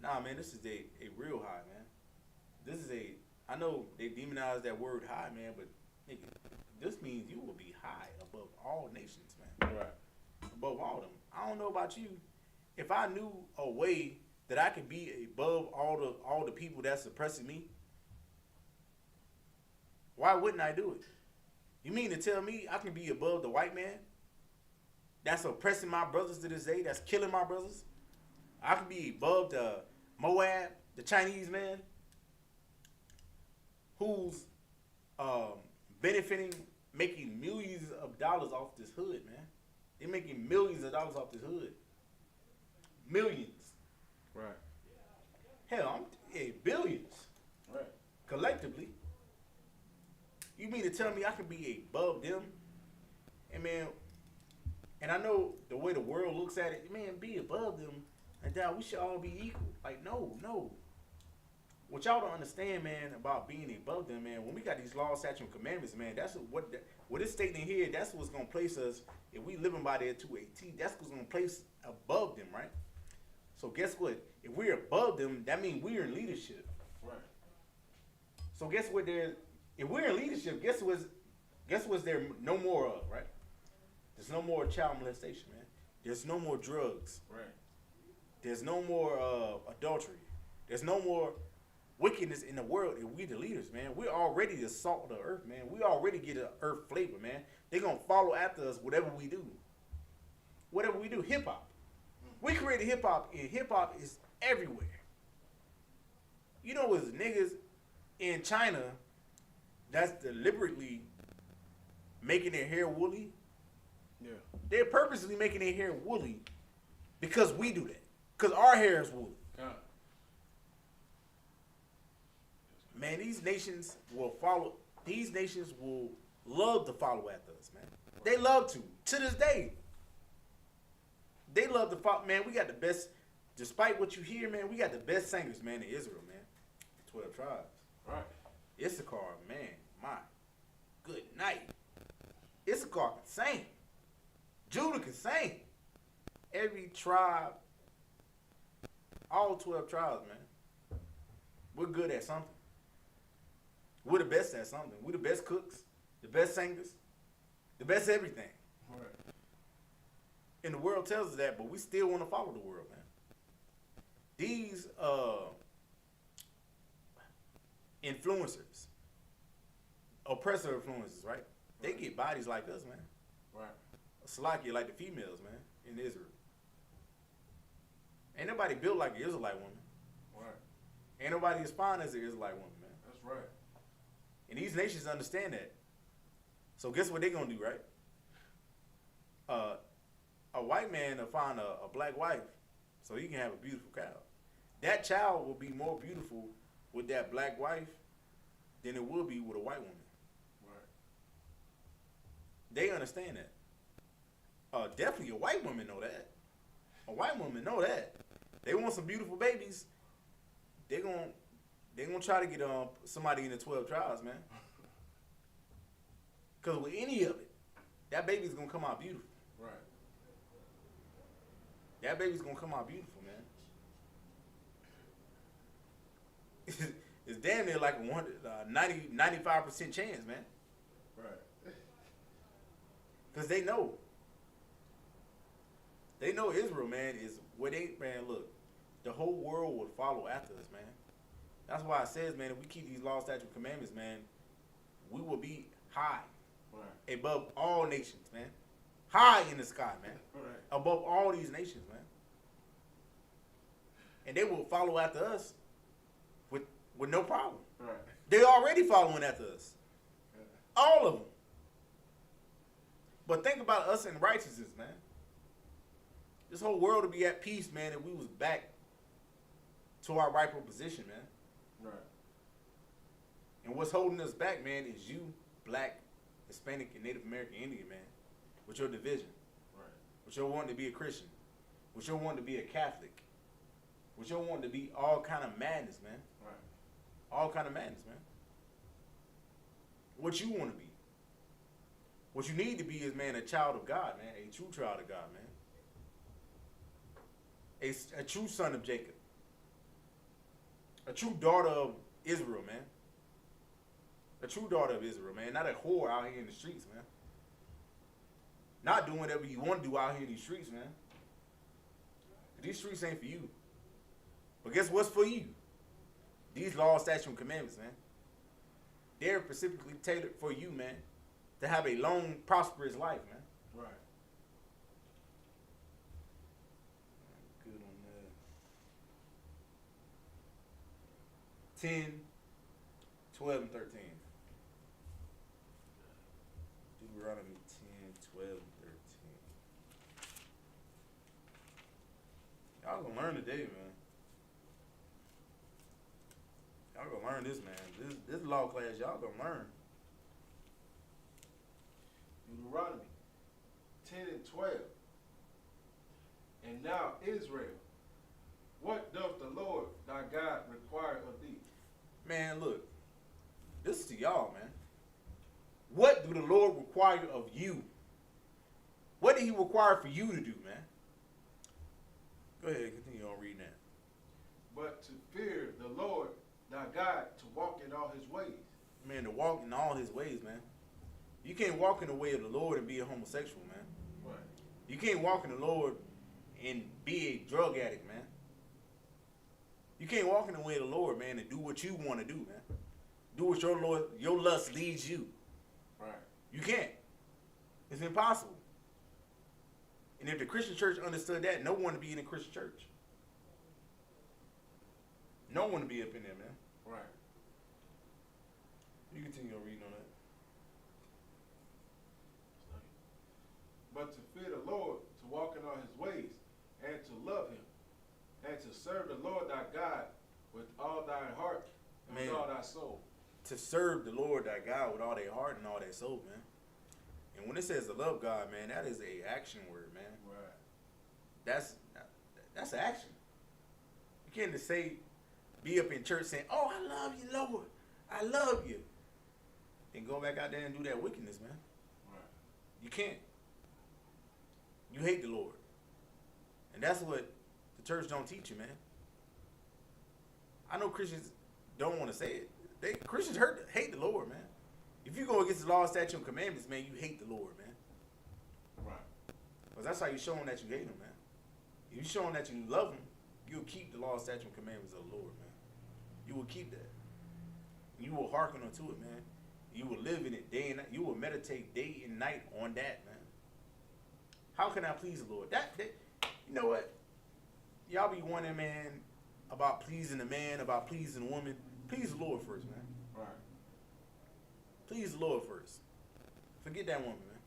Nah, man, this is a real high, man. This is I know they demonize that word high, man, but nigga, this means you will be high above all nations, man. Right. Above all of them. I don't know about you. If I knew a way that I could be above all the people that's oppressing me, why wouldn't I do it? You mean to tell me I can be above the white man that's oppressing my brothers to this day, that's killing my brothers? I can be above the Moab, the Chinese man, who's benefiting, making millions of dollars off this hood, man. They're making millions of dollars off this hood. Millions. Right. Hell, billions. Right. Collectively. You mean to tell me I can be above them? And man, and I know the way the world looks at it, man, be above them, and that we should all be equal. Like, no. What y'all don't understand, man, about being above them, man, when we got these laws, statutes, and commandments, man, that's what it's stating here, that's what's going to place us, if we living by there to a T, that's what's going to place above them, right? So guess what? If we're above them, that means we're in leadership. Right. So guess what? If we're in leadership, guess what's there no more of, right? There's no more child molestation, man. There's no more drugs. Right. There's no more adultery. There's no more wickedness in the world if we the leaders, man. We're already the salt of the earth, man. We already get an earth flavor, man. They're going to follow after us whatever we do. Whatever we do. Hip-hop. We created hip-hop, and hip-hop is everywhere. You know what's niggas in China that's deliberately making their hair woolly? Yeah. They're purposely making their hair woolly because we do that. Because our hair is woolly. God. Man, these nations will follow. These nations will love to follow after us, man. They love to this day. They love the fuck, man. We got the best, despite what you hear, man, we got the best singers, man, in Israel, man. 12 tribes. Right. Issachar, man, my good night. Issachar can sing. Judah can sing. Every tribe, all 12 tribes, man. We're good at something. We're the best at something. We're the best cooks, the best singers, the best everything. Right. And the world tells us that, but we still want to follow the world, man. These influencers, oppressor influencers, right? They get bodies like us, man. Right. Salakia like the females, man, in Israel. Ain't nobody built like an Israelite woman. Right. Ain't nobody as fine as an Israelite woman, man. That's right. And these nations understand that. So guess what they gonna do, right? A white man will find a black wife so he can have a beautiful child. That child will be more beautiful with that black wife than it will be with a white woman. Right. They understand that. Definitely a white woman know that. A white woman know that. They want some beautiful babies. They gonna try to get somebody in the 12 tribes, man. Cause with any of it, that baby's gonna come out beautiful. Right. That baby's gonna come out beautiful, man. It's damn near like a 95% chance, man. Right. Cause they know. They know Israel, man, is where they, man, look, the whole world will follow after us, man. That's why it says, man, if we keep these laws, statutes, commandments, man, we will be high. Right. Above all nations, man. High in the sky, man. Right. Above all these nations, man. And they will follow after us with no problem. Right. They're already following after us. Yeah. All of them. But think about us in righteousness, man. This whole world would be at peace, man, if we was back to our rightful position, man. Right. And what's holding us back, man, is you, black, Hispanic, and Native American Indian, man, with your division. Right. With your wanting to be a Christian. With your wanting to be a Catholic. With your wanting to be all kind of madness, man. Right. All kind of madness, man. What you want to be. What you need to be is, man, a child of God, man. A true child of God, man. A true son of Jacob. A true daughter of Israel, man. A true daughter of Israel, man. Not a whore out here in the streets, man. Not doing whatever you want to do out here in these streets, man. These streets ain't for you. But guess what's for you? These laws, statutes, and commandments, man. They're specifically tailored for you, man. To have a long, prosperous life, man. Right. Good on that. 10, 12, and 13. Deuteronomy 10, 12, and 13. Y'all gonna learn today, man. Y'all gonna learn this, man. This law class, y'all gonna learn. Deuteronomy 10 and 12. And now, Israel, what doth the Lord thy God require of thee? Man, look. This is to y'all, man. What do the Lord require of you? What did he require for you to do, man? Go ahead and continue on reading that. But to fear the Lord thy God, to walk in all his ways. Man, to walk in all his ways, man. You can't walk in the way of the Lord and be a homosexual, man. Right. You can't walk in the Lord and be a drug addict, man. You can't walk in the way of the Lord, man, and do what you want to do, man. Do what your lust leads you. Right. You can't. It's impossible. And if the Christian church understood that, no one would be in a Christian church. No one would be up in there, man. Right. You continue on reading on that. But to fear the Lord, to walk in all his ways, and to love him, and to serve the Lord thy God with all thy heart and Man. with all thy soul. To serve the Lord thy God with all their heart and all their soul, man. And when it says to love God, man, that is a action word, man. Right. That's action. You can't just say, be up in church saying, "Oh, I love you, Lord. I love you," and go back out there and do that wickedness, man. Right. You can't. You hate the Lord, and that's what the church don't teach you, man. I know Christians don't want to say it. Christians hate the Lord, man. If you go against the law, statute, and commandments, man, you hate the Lord, man. Right. Because that's how you show them that you hate him, man. If you show them that you love him, you'll keep the law, statute, and commandments of the Lord, man. You will keep that. You will hearken unto it, man. You will live in it day and night. You will meditate day and night on that, man. How can I please the Lord? That you know what? Y'all be wondering, man, about pleasing the man, about pleasing the woman. Please the Lord first, man. Right. Please the Lord first. Forget that woman, man.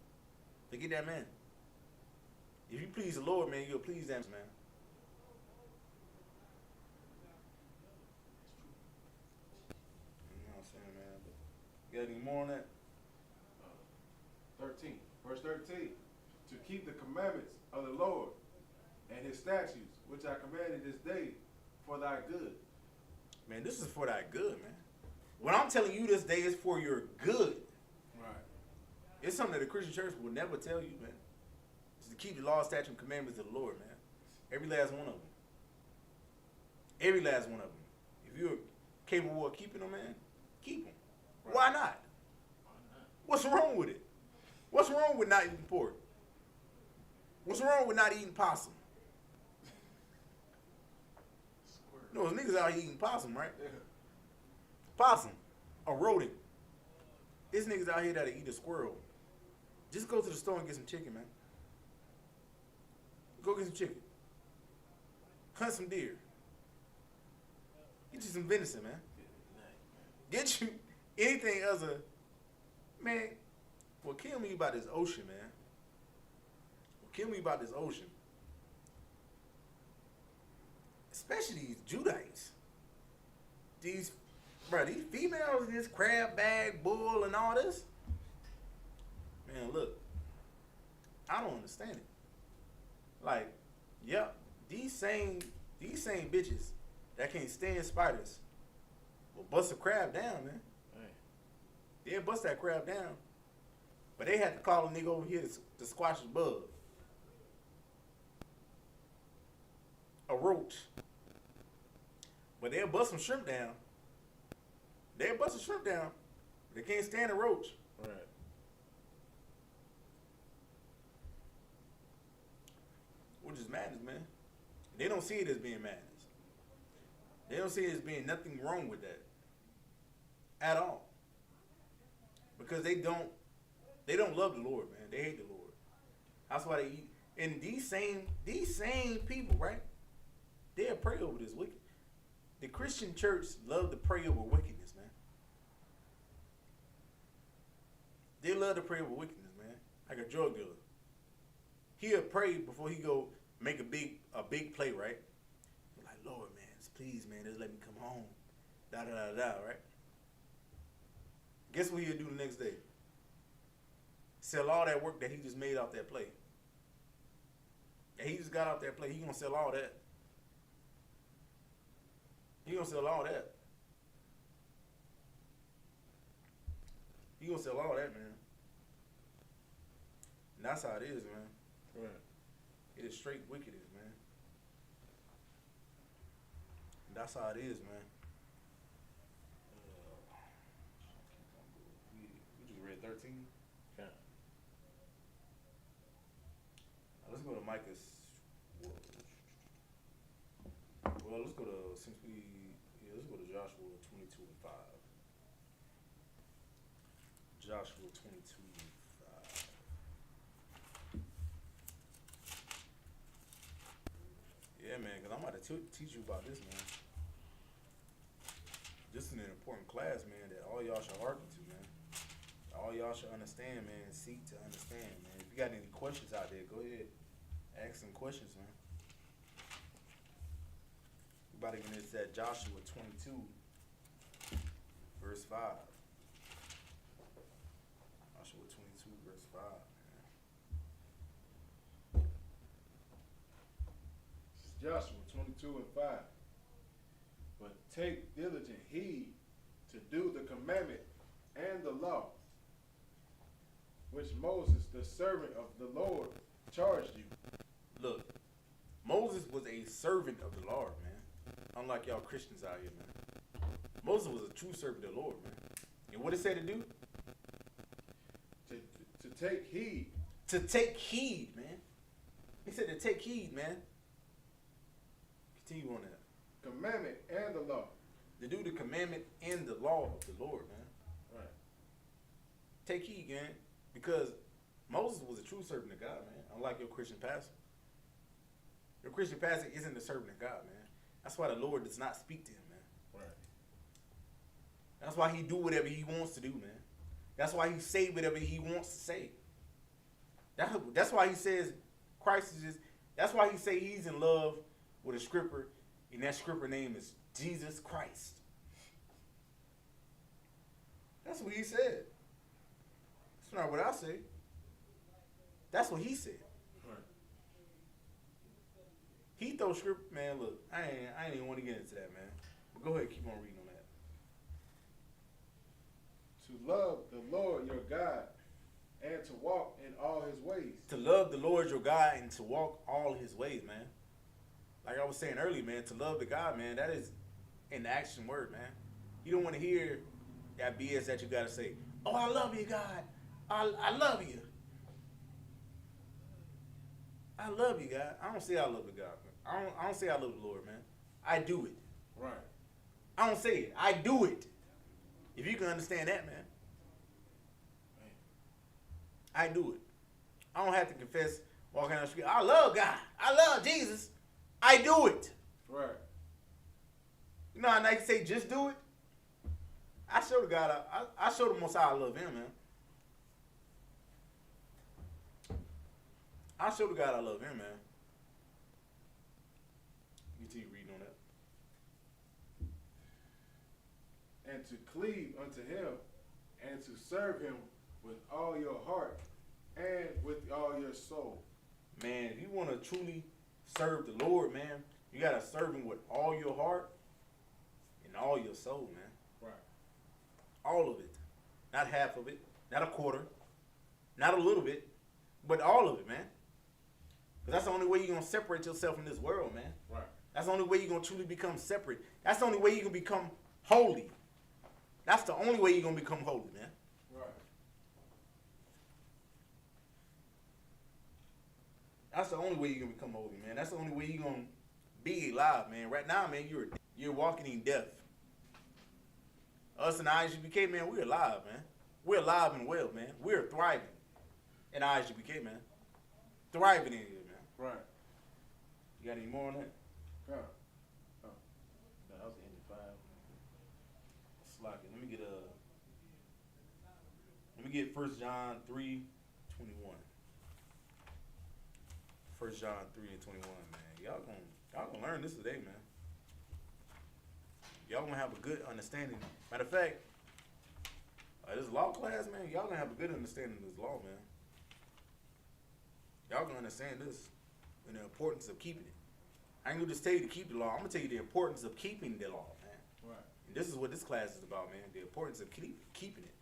Forget that man. If you please the Lord, man, you'll please them, man. You know what I'm saying, man? But you got any more on that? 13. Verse 13. To keep the commandments of the Lord and his statutes, which I commanded this day for thy good. Man, this is for thy good, man. What I'm telling you this day is for your good. Right. It's something that the Christian church will never tell you, man. It's to keep the law, statutes, and commandments of the Lord, man. Every last one of them. Every last one of them. If you're capable of keeping them, man, keep them. Right. Why not? What's wrong with it? What's wrong with not eating pork? What's wrong with not eating possum? You know, those niggas out here eating possum, right? Yeah. Possum, a rodent. There's niggas out here that'll eat a squirrel. Just go to the store and get some chicken, man. Go get some chicken. Hunt some deer. Get you some venison, man. Get you anything other. Man, what killed me about this ocean, man. What killed me about this ocean. Especially these Judites. These females in this crab bag, bull, and all this. Man, look. I don't understand it. Like, yep, these same bitches that can't stand spiders will bust a crab down, man. They'll bust that crab down. But they had to call a nigga over here to squash the bug. A roach. But they'll bust some shrimp down. They'll bust a shrimp down. They can't stand a roach. Right. Which is madness, man. They don't see it as being madness. They don't see it as being nothing wrong with that. At all. Because they don't love the Lord, man. They hate the Lord. That's why they eat. And these same people, right? They'll pray over this wicked. The Christian church love to pray over wickedness, man. They love to pray over wickedness, man. Like a drug dealer. He'll pray before he go make a big play, right? He's like, Lord, man, please, man, just let me come home. Da da da da, right? Guess what he'll do the next day? Sell all that work that he just made off that play. And he just got off that play. He gonna sell all that. He gonna sell all that. He gonna sell all that, man. And that's how it is, man. Right. It is straight wickedness, man. And that's how it is, man. We just read 13. Yeah. Now let's go to Micah's. Well, let's go to let's go to Joshua 22 and 5. Joshua 22 and 5. Yeah, man, because I'm about to teach you about this, man. This is an important class, man, that all y'all should hearken to, man. All y'all should understand, man, and seek to understand, man. If you got any questions out there, go ahead. Ask some questions, man. We about to get into that Joshua 22, verse 5. Joshua 22, verse 5, man. Joshua 22:5. But take diligent heed to do the commandment and the law, which Moses, the servant of the Lord, charged you. Look, Moses was a servant of the Lord, man. Unlike y'all Christians out here, man. Moses was a true servant of the Lord, man. And what it said to do? To take heed. To take heed, man. He said to take heed, man. Continue on that. Commandment and the law. To do the commandment and the law of the Lord, man. Right. Take heed, man. Because Moses was a true servant of God, man. Unlike your Christian pastor. Your Christian pastor isn't a servant of God, man. That's why the Lord does not speak to him, man. Right. That's why he do whatever he wants to do, man. That's why he say whatever he wants to say. That's why he says Christ is just, that's why he say he's in love with a scripper, and that scripper name is Jesus Christ. That's what he said. That's not what I say. That's what he said. Right. He throw script, man. Look, I ain't even want to get into that, man. But go ahead, keep on reading on that. To love the Lord your God and to walk in all his ways. To love the Lord your God and to walk all his ways, man. Like I was saying earlier, man, to love the God, man, that is an action word, man. You don't want to hear that BS that you got to say, oh, I love you, God. I love you. I love you, God. I don't say I love the God, man. I don't say I love the Lord, man. I do it. Right. I don't say it. I do it. If you can understand that, man. I do it. I don't have to confess walking down the street. I love God. I love Jesus. I do it. Right. You know how I can say just do it? I show the God. I show the Most High I love him, man. I show the God I love him, man. You continue reading on that. And to cleave unto him and to serve him with all your heart and with all your soul. Man, if you want to truly serve the Lord, man, you got to serve him with all your heart and all your soul, man. Right. All of it. Not half of it. Not a quarter. Not a little bit. But all of it, man. Because that's the only way you're going to separate yourself from this world, man. Right. That's the only way you're going to truly become separate. That's the only way you can become holy. That's the only way you're going to become holy, man. Right. That's the only way you can become holy, man. That's the only way you're going to be alive, man. Right now, man, you're walking in death. Us in I.S.U.P.K, man, we're alive, man. We're alive and well, man. We're thriving in I.S.U.P.K, man. Thriving in here, man. Right. You got any more on that? Yeah. No, that was the end of 5. Slock it. Let me get 1 John 3:21. 1 John 3:21, man. Y'all gonna learn this today, man. Y'all gonna have a good understanding. Matter of fact, this law class, man, y'all gonna have a good understanding of this law, man. Y'all gonna understand this and the importance of keeping it. I ain't gonna just tell you to keep the law. I'm gonna tell you the importance of keeping the law, man. Right. And this is what this class is about, man. The importance of keeping it.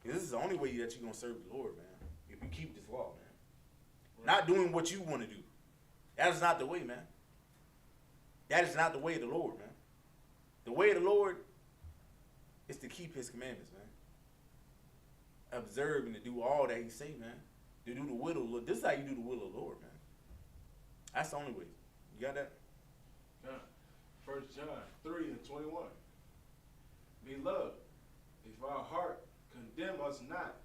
And this is the only way that you're gonna serve the Lord, man. If you keep this law, man. Right. Not doing what you want to do. That is not the way, man. That is not the way of the Lord, man. The way of the Lord is to keep his commandments, man. Observe and to do all that he say, man. To do the will of the Lord. This is how you do the will of the Lord, man. That's the only way. You got that? Yeah. 1 John 3:21. Beloved, if our heart condemn us not,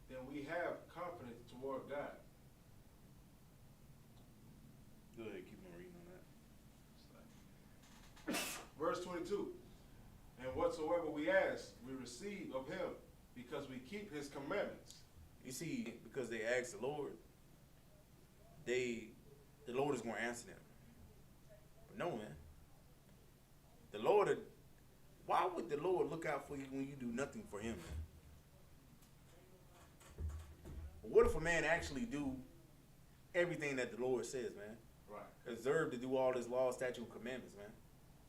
then we have confidence toward God. Go ahead, keep on reading on that. Verse 22. And whatsoever we ask, we receive of him, because we keep his commandments. You see, because they asked the Lord, the Lord is going to answer them. But no, man. The Lord, why would the Lord look out for you when you do nothing for him, man? What if a man actually do everything that the Lord says, man? Right. Observe to do all this law, statute, and commandments, man.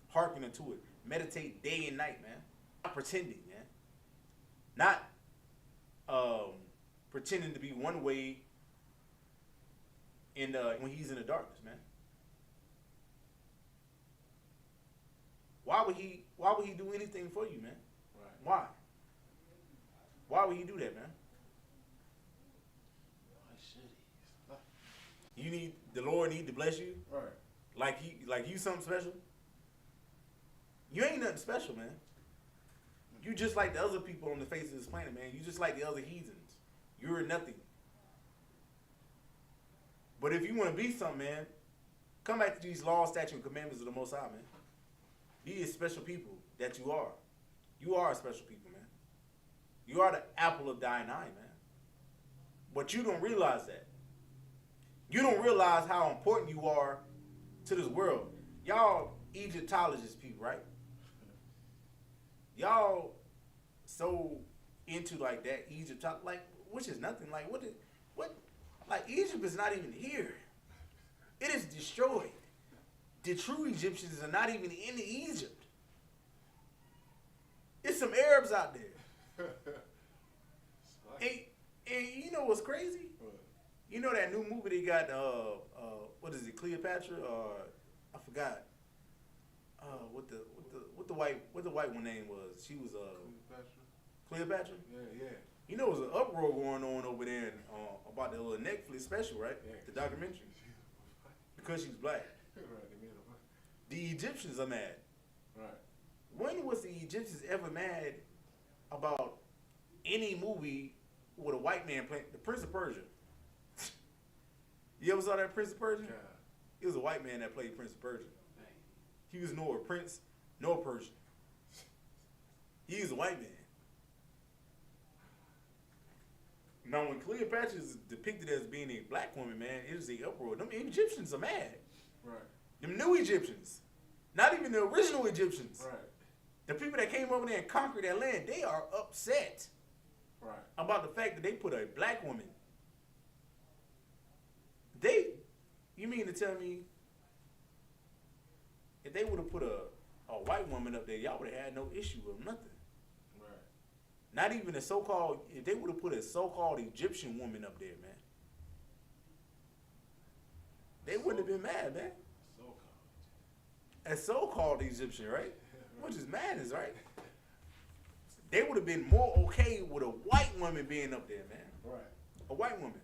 Hearken unto it. Meditate day and night, man. Not pretending, man. Not pretending to be one way in when he's in the darkness, man. Why would he do anything for you, man? Right. Why? Why would he do that, man? Why should he? You need the Lord need to bless you? Right. Like you something special? You ain't nothing special, man. You just like the other people on the face of this planet, man. You just like the other heathens. You're nothing. But if you want to be something, man, come back to these laws, statutes, and commandments of the Most High, man. Be a special people that you are. You are a special people, man. You are the apple of thine eye, man. But you don't realize that. You don't realize how important you are to this world. Y'all Egyptologists people, right? Y'all so into like that Egypt, like, which is nothing. Like what? Like Egypt is not even here. It is destroyed. The true Egyptians are not even in Egypt. It's some Arabs out there. And you know what's crazy? What? You know that new movie they got? What is it? Cleopatra? I forgot. What the white one name was? She was Cleopatra. Yeah. You know, there's an uproar going on over there about the little Netflix special, right? Yeah. The documentary. Because she's black. Right. The Egyptians are mad. Right. When was the Egyptians ever mad about any movie with a white man playing the Prince of Persia? You ever saw that Prince of Persia? Yeah. It was a white man that played Prince of Persia. Dang. He was nor a prince nor a Persian. He was a white man. Now, when Cleopatra is depicted as being a black woman, man, it is the uproar. Them Egyptians are mad. Right. Them new Egyptians. Not even the original Egyptians. Right. The people that came over there and conquered that land, they are upset Right. about the fact that they put a black woman. You mean to tell me if they would have put a white woman up there, y'all would have had no issue with nothing. Right. Not even a so-called, if they would have put a so-called Egyptian woman up there, man, they wouldn't have been mad, man. So-called. A so-called Egyptian, right? Which is madness, right? They would have been more okay with a white woman being up there, man. Right. A white woman.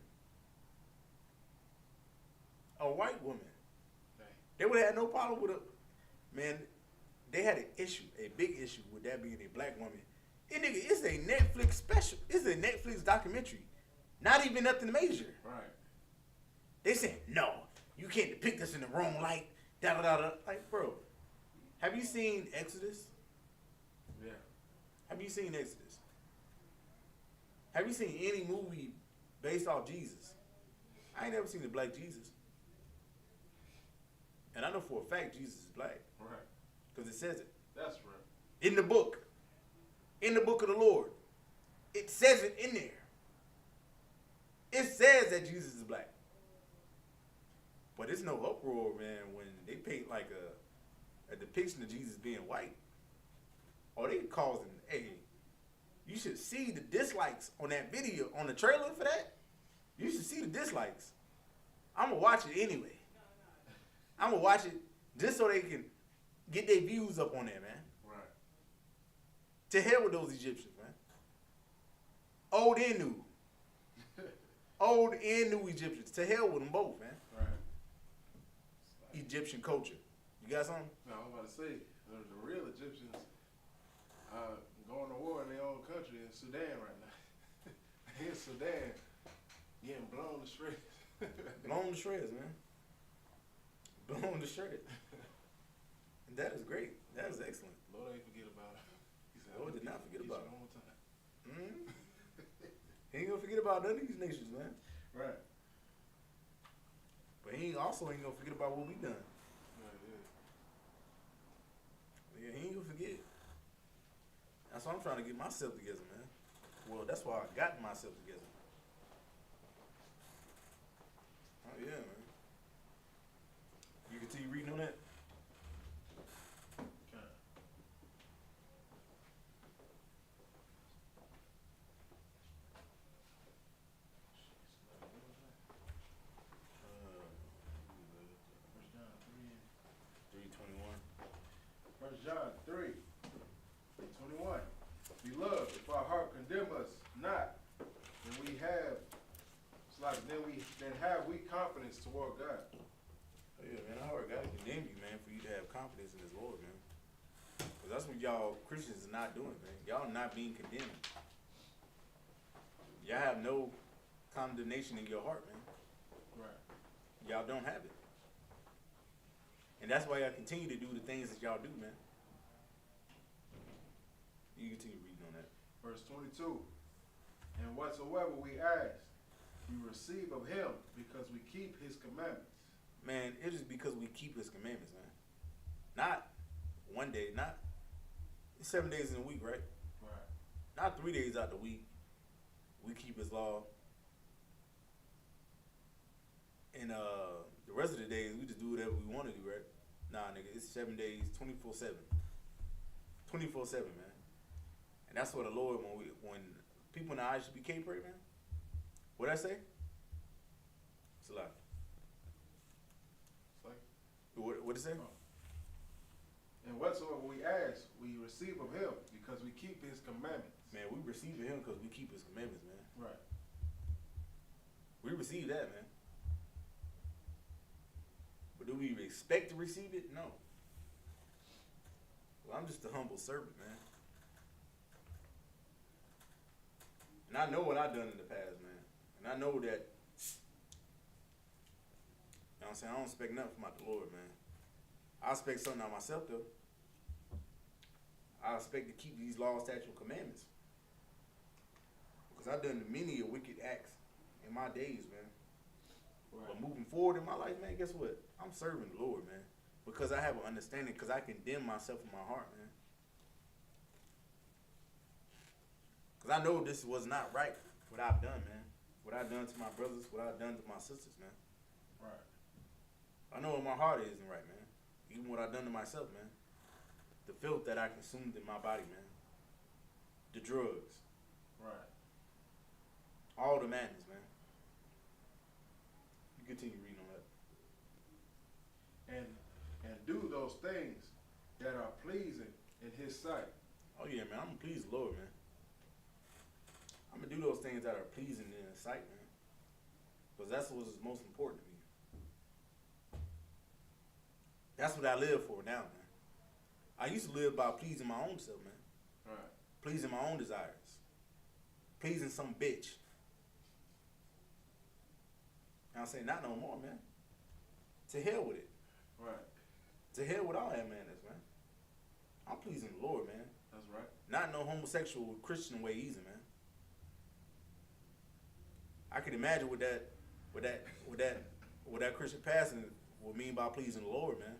A white woman. Dang. They would have had no problem with man, they had an issue, a big issue with that being a black woman. And nigga, it's a Netflix special. It's a Netflix documentary. Not even nothing major. Right. They said, no, you can't depict us in the wrong light. Da-da-da-da. Like, bro, have you seen Exodus? Yeah. Have you seen Exodus? Have you seen any movie based off Jesus? I ain't never seen the black Jesus. And I know for a fact Jesus is black. Right. Because it says it. That's right. In the book. In the book of the Lord. It says it in there. It says that Jesus is black. But it's no uproar, man, when they paint like a depiction of Jesus being white. Or they cause him, hey, you should see the dislikes on that video, on the trailer for that. You should see the dislikes. I'm going to watch it anyway. I'm going to watch it just so they can get their views up on there, man. Right. To hell with those Egyptians, man. Old and new. Old and new Egyptians. To hell with them both, man. Right. Egyptian culture. You got something? No, I was about to say, the real Egyptians going to war in their own country in Sudan right now. In Sudan, getting blown to shreds. Blown to shreds, man. Blown to shreds. And that is great. That is excellent. Lord ain't forget about it. He said, Lord did not forget about it. One more time. Mm-hmm. He ain't gonna forget about none of these nations, man. Right. But he also ain't gonna forget about what we done. Right, yeah. Yeah, he ain't gonna forget. That's why I'm trying to get myself together, man. Well, that's why I got myself together. Oh yeah, man. reading on that? First John 3, 21. Beloved, if our heart condemn us not, then have we confidence toward God. Oh yeah, man, I heard God condemn you, man, for you to have confidence in His Lord, man. Because that's what y'all Christians are not doing, man. Y'all not being condemned. Y'all have no condemnation in your heart, man. Right. Y'all don't have it. And that's why y'all continue to do the things that y'all do, man. You continue reading on that. Verse 22. And whatsoever we ask, we receive of Him because we keep His commandments. Man, it is because we keep His commandments, man. Not one day, not 7 days in a week, right? Right. Not 3 days out the week. We keep His law. And the rest of the days, we just do whatever we want to do, right? Nah, nigga, it's 7 days, 24/7. 24/7, man. And that's what the Lord, when people in the I.S.U.P.K pray, man, what'd I say? It's a lie. It's like, What'd it say? oh. And whatsoever we ask, we receive of Him because we keep His commandments. Man, we receive Him because we keep His commandments, man. Right. We receive that, man. But do we expect to receive it? No. Well, I'm just a humble servant, man. And I know what I've done in the past, man. And I know that, you know what I'm saying, I don't expect nothing from the Lord, man. I expect something out of myself, though. I expect to keep these laws, statutes, and commandments. Because I've done many wicked acts in my days, man. Right. But moving forward in my life, man, guess what? I'm serving the Lord, man. Because I have an understanding, because I condemn myself in my heart, man. Because I know this was not right, what I've done, man. What I've done to my brothers, what I've done to my sisters, man. Right. I know what my heart isn't right, man. Even what I've done to myself, man. The filth that I consumed in my body, man. The drugs. Right. All the madness, man. You continue reading on that. And do those things that are pleasing in His sight. Oh yeah, man. I'm gonna please the Lord, man. I'm gonna do those things that are pleasing in His sight, man. Because that's what's most important to me. That's what I live for now, man. I used to live by pleasing my own self, man. Right. Pleasing my own desires. Pleasing some bitch. And I'm saying, not no more, man. To hell with it. Right. To hell with all that madness, man. I'm pleasing the Lord, man. That's right. Not no homosexual Christian way easy, man. I could imagine what that Christian pastor would mean by pleasing the Lord, man.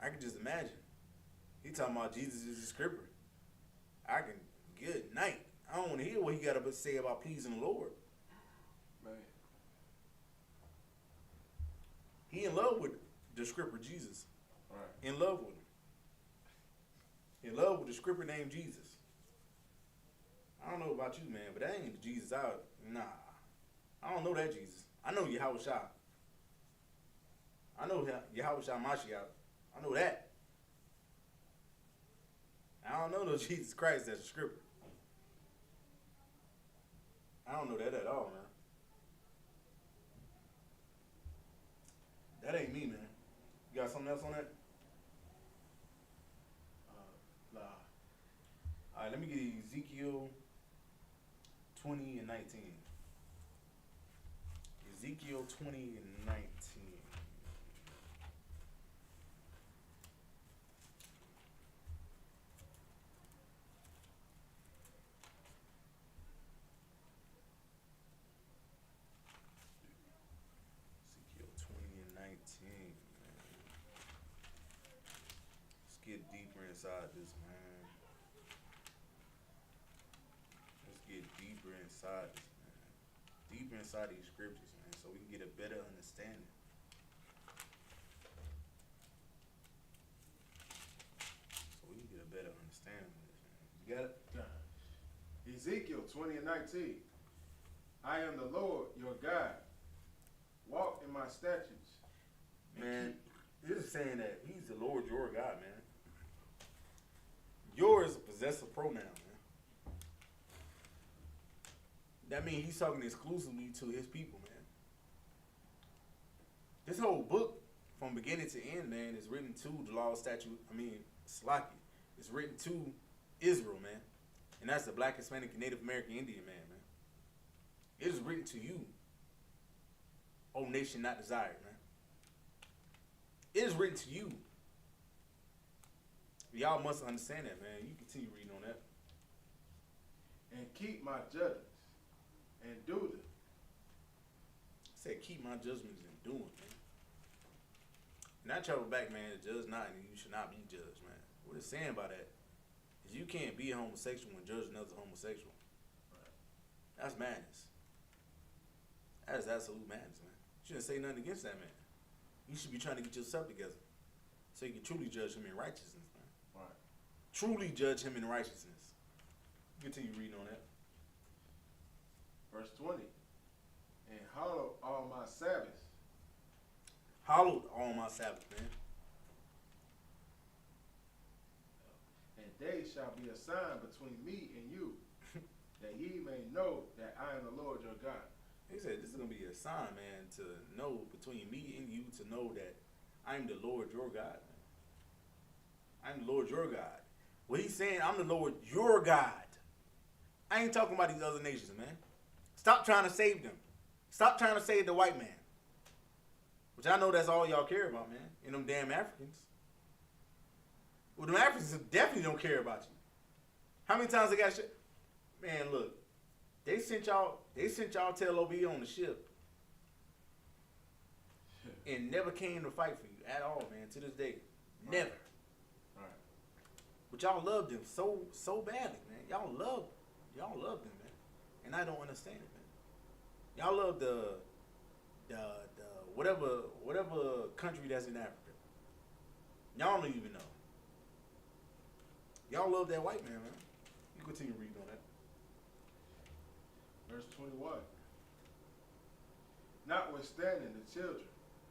I could just imagine. He talking about Jesus is a scripper. I can, good night. I don't want to hear what he got to say about pleasing the Lord. Man. He in love with the scripper Jesus. Right. In love with him. In love with the scripper named Jesus. I don't know about you, man, but that ain't the Jesus out. Nah. I don't know that Jesus. I know YAHANNA. I know YAHANNA Mashiach. I know that. I don't know no Jesus Christ that's a scripper. I don't know that at all, man. That ain't me, man. You got something else on that? Nah. All right, let me get you Ezekiel 20 and 19. Ezekiel 20 and 19. Ezekiel 20 and 19, man. Let's get deeper inside this, man. Let's get deeper inside this, man. Deeper inside these scriptures, man, so we can get a better understanding. Ezekiel 20:19. I am the Lord your God. Walk in my statutes. Man, this is saying that he's the Lord your God, man. Your is a possessive pronoun, man. That means he's talking exclusively to his people, man. This whole book, from beginning to end, man, is written to the law, statute, SKYPE. It's written to Israel, man. And that's the Black, Hispanic, Native American Indian man, man. It is written to you, O nation not desired, man. It is written to you. Y'all must understand that, man. You continue reading on that. And keep my judgments and do them. It said, keep my judgments and do them, man. And I travel back, man, to judge not, and you should not be judged, man. What it's saying by that is you can't be a homosexual and judge another homosexual. Right. That's madness. That is absolute madness, man. You shouldn't say nothing against that man. You should be trying to get yourself together so you can truly judge him in righteousness, man. Right. Truly judge him in righteousness. Continue reading on that. Verse 20. And hallow all my Sabbaths. Hallowed all my Sabbath, man. And they shall be a sign between me and you, that ye may know that I am the Lord your God. He said this is going to be a sign, man, to know between me and you, to know that I'm the Lord your God, man. I'm the Lord your God. What he's saying, I'm the Lord your God. I ain't talking about these other nations, man. Stop trying to save them. Stop trying to save the white man. Which I know that's all y'all care about, man. And them damn Africans. Well, them Africans definitely don't care about you. How many times they got shit? Man, look. They sent y'all Tel Aviv on the ship. And never came to fight for you at all, man, to this day. Never. Right. But y'all loved them so badly, man. Y'all love them, man. And I don't understand it, man. Y'all love the whatever country that's in Africa. Y'all don't even know. Y'all love that white man, man. You continue reading on that. Verse 21. Notwithstanding the children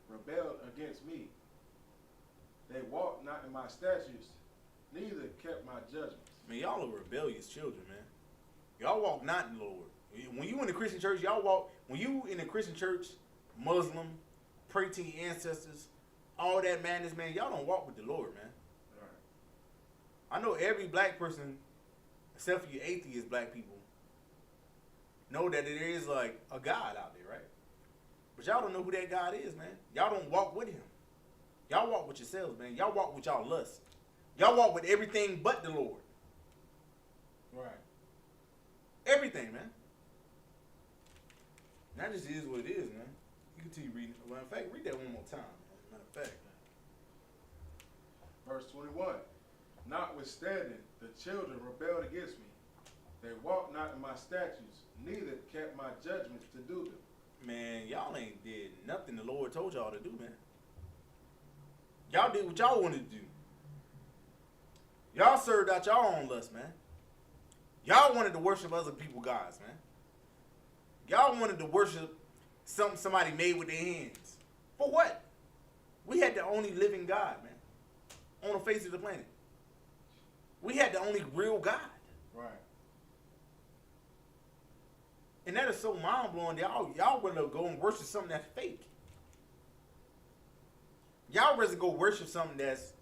rebelled against me. They walked not in my statutes, neither kept my judgments. Man, y'all are rebellious children, man. Y'all walk not in the Lord. When you in the Christian church, when you in the Christian church, Muslim, pray to your ancestors, all that madness, man, y'all don't walk with the Lord, man. Right. I know every black person, except for you atheist black people, know that there is like a God out there, right? But y'all don't know who that God is, man. Y'all don't walk with him. Y'all walk with yourselves, man. Y'all walk with y'all lust. Y'all walk with everything but the Lord. Right. Everything, man. And that just is what it is, man. You continue reading. Well, in fact, read that one more time, man. Matter of fact. Verse 21. Notwithstanding, the children rebelled against me. They walked not in my statutes, neither kept my judgments to do them. Man, y'all ain't did nothing the Lord told y'all to do, man. Y'all did what y'all wanted to do. Y'all served out y'all own lust, man. Y'all wanted to worship other people's gods, man. Y'all wanted to worship something somebody made with their hands. For what? We had the only living God, man, on the face of the planet. We had the only real God. Right. And that is so mind-blowing. Y'all rather go and worship something that's fake. Y'all rather go worship something that's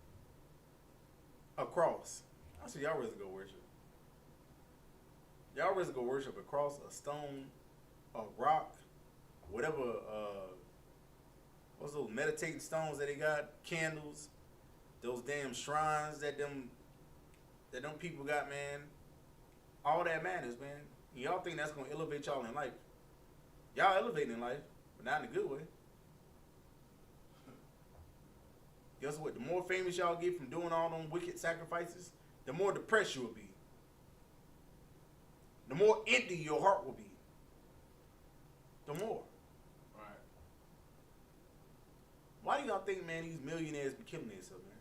a cross. I said y'all rather go worship. Y'all rather go worship a cross, a stone, a rock, whatever, what's those meditating stones that they got? Candles, those damn shrines that them people got, man. All that matters, man. Y'all think that's gonna elevate y'all in life. Y'all elevating in life, but not in a good way. Guess what? The more famous y'all get from doing all them wicked sacrifices, the more depressed you will be. The more empty your heart will be. The more. Right. Why do y'all think, man, these millionaires be killing themselves, man?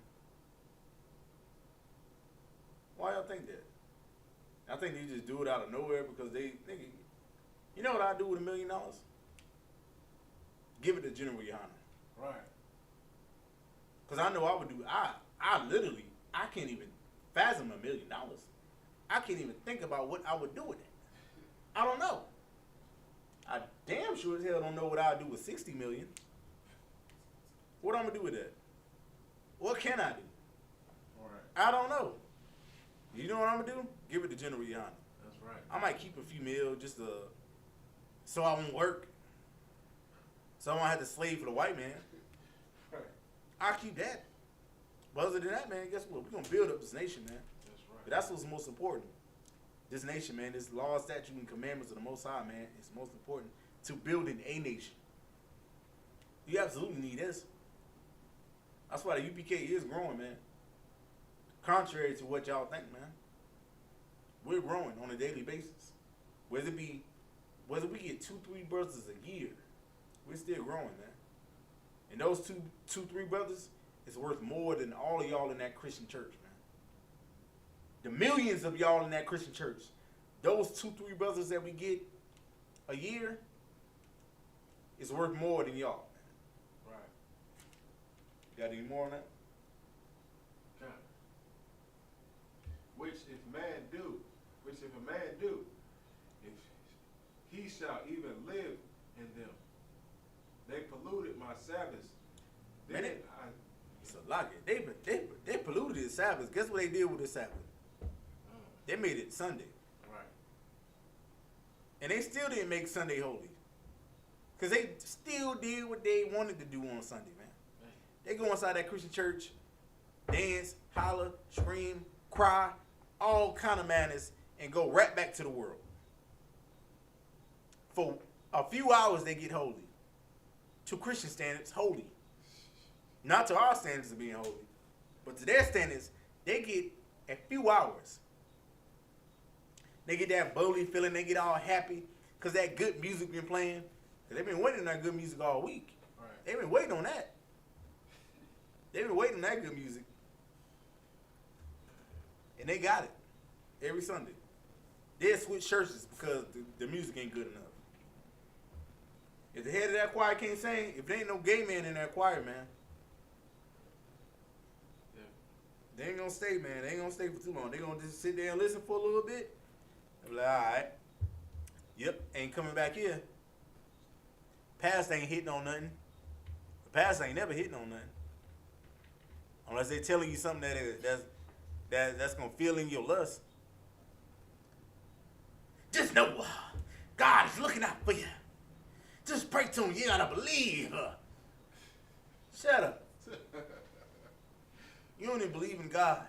Why y'all think that? I think they just do it out of nowhere because nigga, you know what I do with $1 million? Give it to General YAHANNA. Right. Because I know I would do, I literally, I can't even fathom $1 million. I can't even think about what I would do with it. I don't know. I damn sure as hell don't know what I'd do with 60 million. What I'm gonna do with that? What can I do? Right. I don't know. You know what I'm gonna do? Give it to General YAHANNA. That's right. I might keep a few mil just to, so I won't work. So I won't have to slave for the white man. Right. I'll keep that. But other than that, man, guess what? We're gonna build up this nation, man. That's right. But that's what's most important. This nation, man, this law, statute, and commandments of the Most High, man, is most important to building a nation. You absolutely need this. That's why the UPK is growing, man. Contrary to what y'all think, man. We're growing on a daily basis. Whether we get 2-3 brothers a year, we're still growing, man. And those 2-3 brothers is worth more than all of y'all in that Christian church, man. The millions of y'all in that Christian church, those 2-3 brothers that we get a year is worth more than y'all, man. Right. Got any more on that? God. Which if a man do, if he shall even live in them, they polluted my Sabbaths. Then Man, it's a lot. They polluted the Sabbath. Guess what they did with the Sabbath? They made it Sunday. Right. And they still didn't make Sunday holy. Because they still did what they wanted to do on Sunday, man. They go inside that Christian church, dance, holler, scream, cry, all kind of madness, and go right back to the world. For a few hours, they get holy. To Christian standards, holy. Not to our standards of being holy. But to their standards, they get a few hours. They get that bubbly feeling. They get all happy because that good music been playing. Because they've been waiting on that good music all week. Right. They've been waiting on that. They've been waiting on that good music. And they got it every Sunday. They'll switch churches because the music ain't good enough. If the head of that choir can't sing, if there ain't no gay man in that choir, man, Yeah. they ain't gonna stay, man. They ain't gonna stay for too long. They gonna just sit there and listen for a little bit. They be like, all right. Yep, ain't coming back here. Pastor ain't hitting on nothing. The pastor ain't never hitting on nothing. Unless they telling you something that's gonna fill in your lust. Just know God is looking out for you. Just pray to him. You gotta believe. Shut up. You don't even believe in God.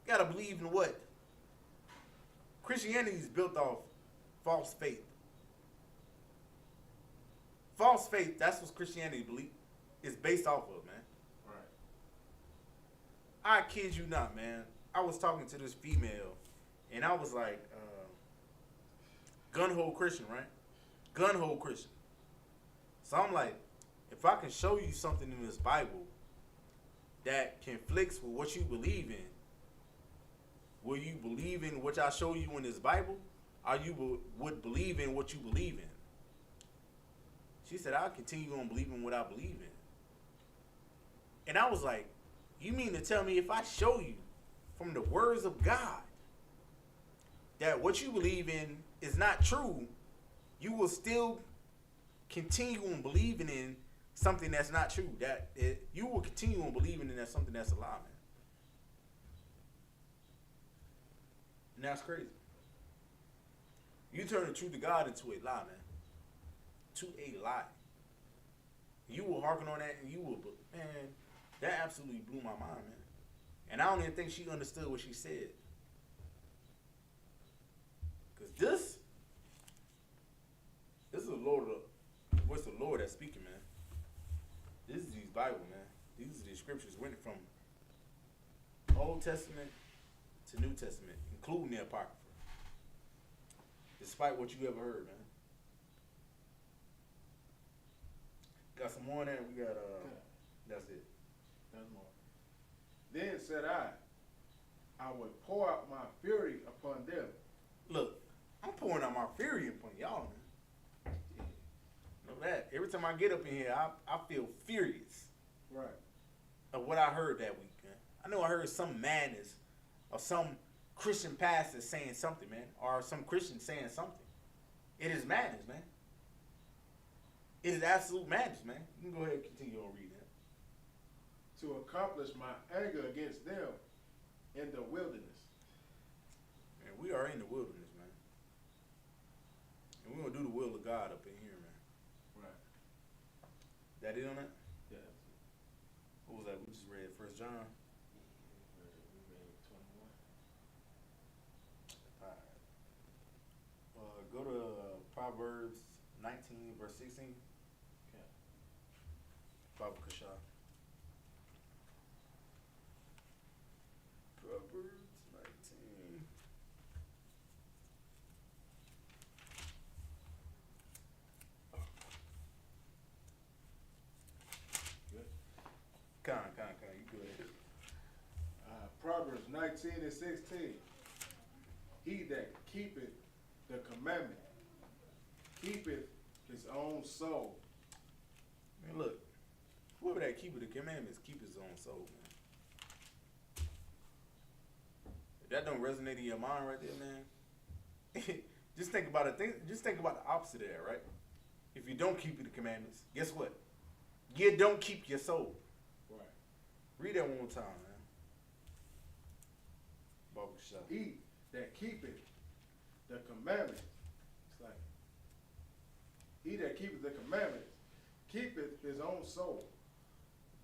You gotta believe in what? Christianity is built off false faith. False faith, that's what Christianity is based off of, man. Right. I kid you not, man. I was talking to this female, and I was like, gun-ho Christian, right? Gun-ho Christian. So I'm like, if I can show you something in this Bible that conflicts with what you believe in, will you believe in what I show you in this Bible, or you would believe in what you believe in? She said, I'll continue on believing what I believe in. And I was like, you mean to tell me if I show you from the words of God that what you believe in is not true, you will still continue on believing in something that's not true? You will continue on believing in that something that's a lie, man. And that's crazy. You turn the truth of God into a lie, man. To a lie. You will hearken on that, and you will, man, that absolutely blew my mind, man. And I don't even think she understood what she said. Because this is the Lord, what's the Lord that's speaking, man. This is these Bible, man. These are the scriptures went from Old Testament to New Testament, including the Apocrypha. Despite what you ever heard, man. Got some more in there. We got, that's it. There's more. Then said I would pour out my fury upon them. Look, I'm pouring out my fury upon y'all, man. Know that. Every time I get up in here, I feel furious. Right. Of what I heard that week, man. I know I heard some madness or some Christian pastor saying something, man, or some Christian saying something. It is madness, man. It is absolute madness, man. You can go ahead and continue on reading that. To accomplish my anger against them in the wilderness. Man, we are in the wilderness, man. And we're going to do the will of God up in here, man. Right. That it on that? Yeah. What was that? We just read 1 John. We read 21. All right. Go to Proverbs 19, verse 16. Okay. Baba Kasha. Proverbs 19. Good. Con, you good. Proverbs 19 and 16. He that keepeth the commandment keepeth his own soul. Man, look. Whoever that keepeth the commandments keep his own soul, man. If that don't resonate in your mind right there, man, just think about it. Just think about the opposite of that, right? If you don't keep the commandments, guess what? You don't keep your soul. Right. Read that one more time, man. Baba Kasha. He that keepeth the commandments. It's like he that keepeth the commandments keepeth his own soul.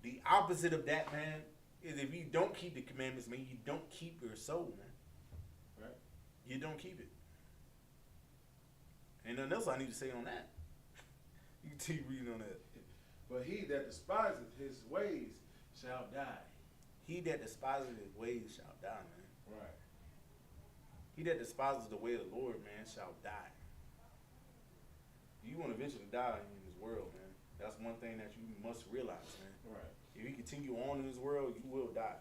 The opposite of that, man, is if you don't keep the commandments, man, you don't keep your soul, man. Right. You don't keep it. Ain't nothing else I need to say on that. You can keep reading on that. But he that despiseth his ways shall die. He that despises his ways shall die, man. Right. He that despises the way of the Lord, man, shall die. You want to eventually die in this world, man. That's one thing that you must realize, man. Right. If you continue on in this world, you will die.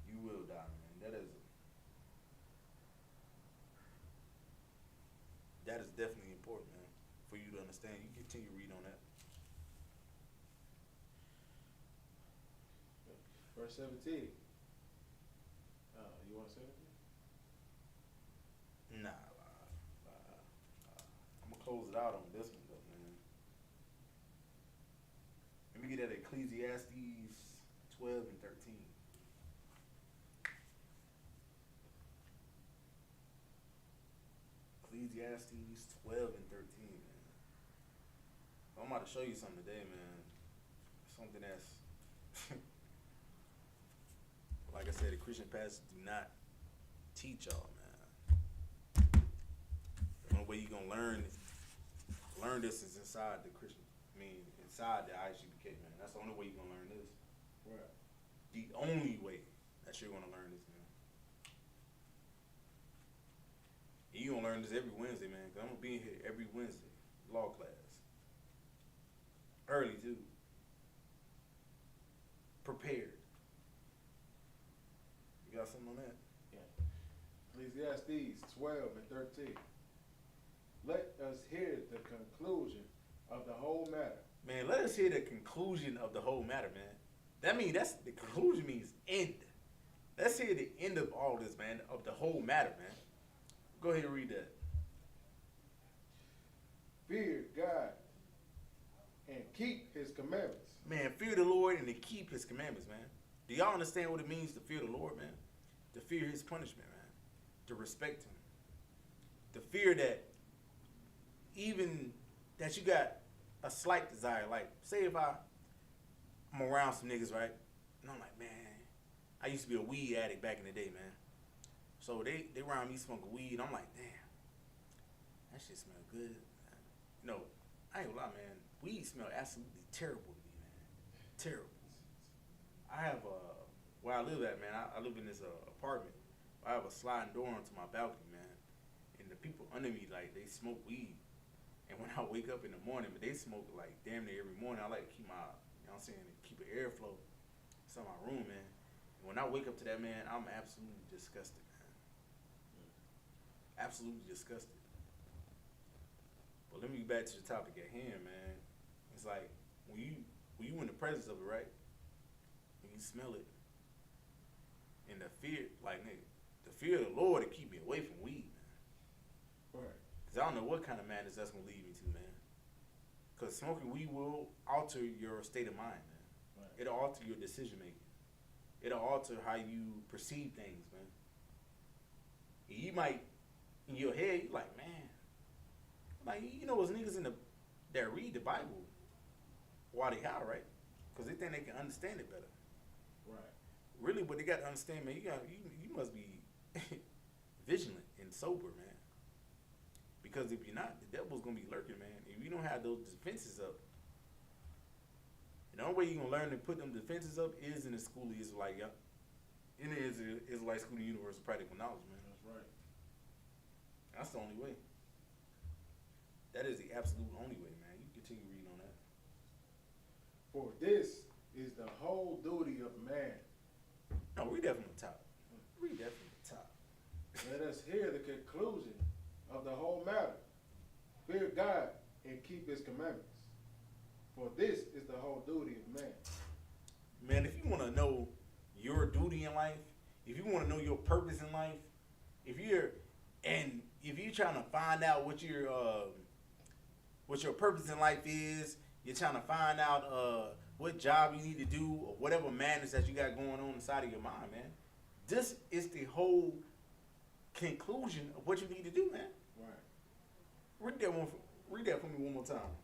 You will die, man. That is definitely important, man, for you to understand. You continue to read on that. Verse 17. You want to say anything? Nah. I'm going to close it out on this one, though, man. Let me get at Ecclesiastes 12 and 13. Ecclesiastes 12 and 13, man. I'm about to show you something today, man. Something that's, like I said, the Christian pastors do not teach y'all, man. The only way you're going to learn this is inside the Christian, inside the I.S.U.P.K, man. That's the only way you're going to learn this. Right. The only way that you're going to learn this, man. And you're going to learn this every Wednesday, man, because I'm going to be in here every Wednesday, law class. Early, too. Prepared. You got something on that? Yeah. Ecclesiastes 12 and 13. Let us hear the conclusion of the whole matter. Man, let us hear the conclusion of the whole matter, man. That means the conclusion means end. Let's hear the end of all this, man, of the whole matter, man. Go ahead and read that. Fear God and keep his commandments. Man, fear the Lord and to keep his commandments, man. Do y'all understand what it means to fear the Lord, man? To fear his punishment, man. To respect him. To fear that even that you got a slight desire. Like, say if I'm around some niggas, right? And I'm like, man, I used to be a weed addict back in the day, man. So they around me smoking weed, and I'm like, damn, that shit smell good. No, I ain't gonna lie, man. Weed smell absolutely terrible to me, man. Terrible. I have where I live at, man. I live in this apartment. I have a sliding door onto my balcony, man. And the people under me, like, they smoke weed. And when I wake up in the morning, but they smoke like damn near every morning. I like to keep my, you know what I'm saying, keep an airflow inside my room, man. And When I wake up to that, man, I'm absolutely disgusted, man. Absolutely disgusted. But let me get back to the topic at hand, man. It's like when you in the presence of it, right? When you smell it, and the fear, like nigga, the fear of the Lord to keep me away from weed, man. Right. Cause I don't know what kind of madness that's gonna lead me to, man. Cause smoking weed will alter your state of mind, man. Right. It'll alter your decision making. It'll alter how you perceive things, man. And you might, in your head, you like, man, like you know, those niggas that read the Bible while they high, right? Cause they think they can understand it better. Right. Really, what they got to understand, man, you must be vigilant and sober, man. Because if you're not, the devil's gonna be lurking, man. If you don't have those defenses up, and the only way you're gonna learn to put them defenses up is in the school of Israelite, in the Israelite School of Universal Practical Knowledge, man. That's right. That's the only way. That is the absolute only way, man. You continue reading on that. For this is the whole duty of man. No, read that from the top. Read that from the top. Let us hear the conclusion of the whole matter. Fear God and keep his commandments. For this is the whole duty of man. Man, if you want to know your duty in life, if you want to know your purpose in life, if you're trying to find out what your purpose in life is, you're trying to find out what job you need to do or whatever madness that you got going on inside of your mind, man. This is the whole conclusion of what you need to do, man. Right. Read that for me one more time.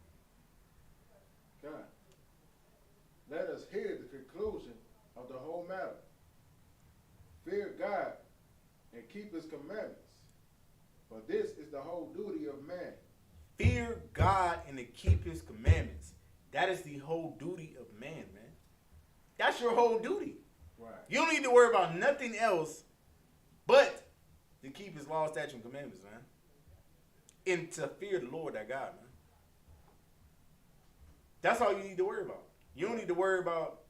God. Let us hear the conclusion of the whole matter. Fear God and keep his commandments. For this is the whole duty of man. Fear God and to keep his commandments. That is the whole duty of man, man. That's your whole duty. Right. You don't need to worry about nothing else but to keep his law, statutes, and commandments, man. And to fear the Lord, that God, man. That's all you need to worry about. You don't need to worry about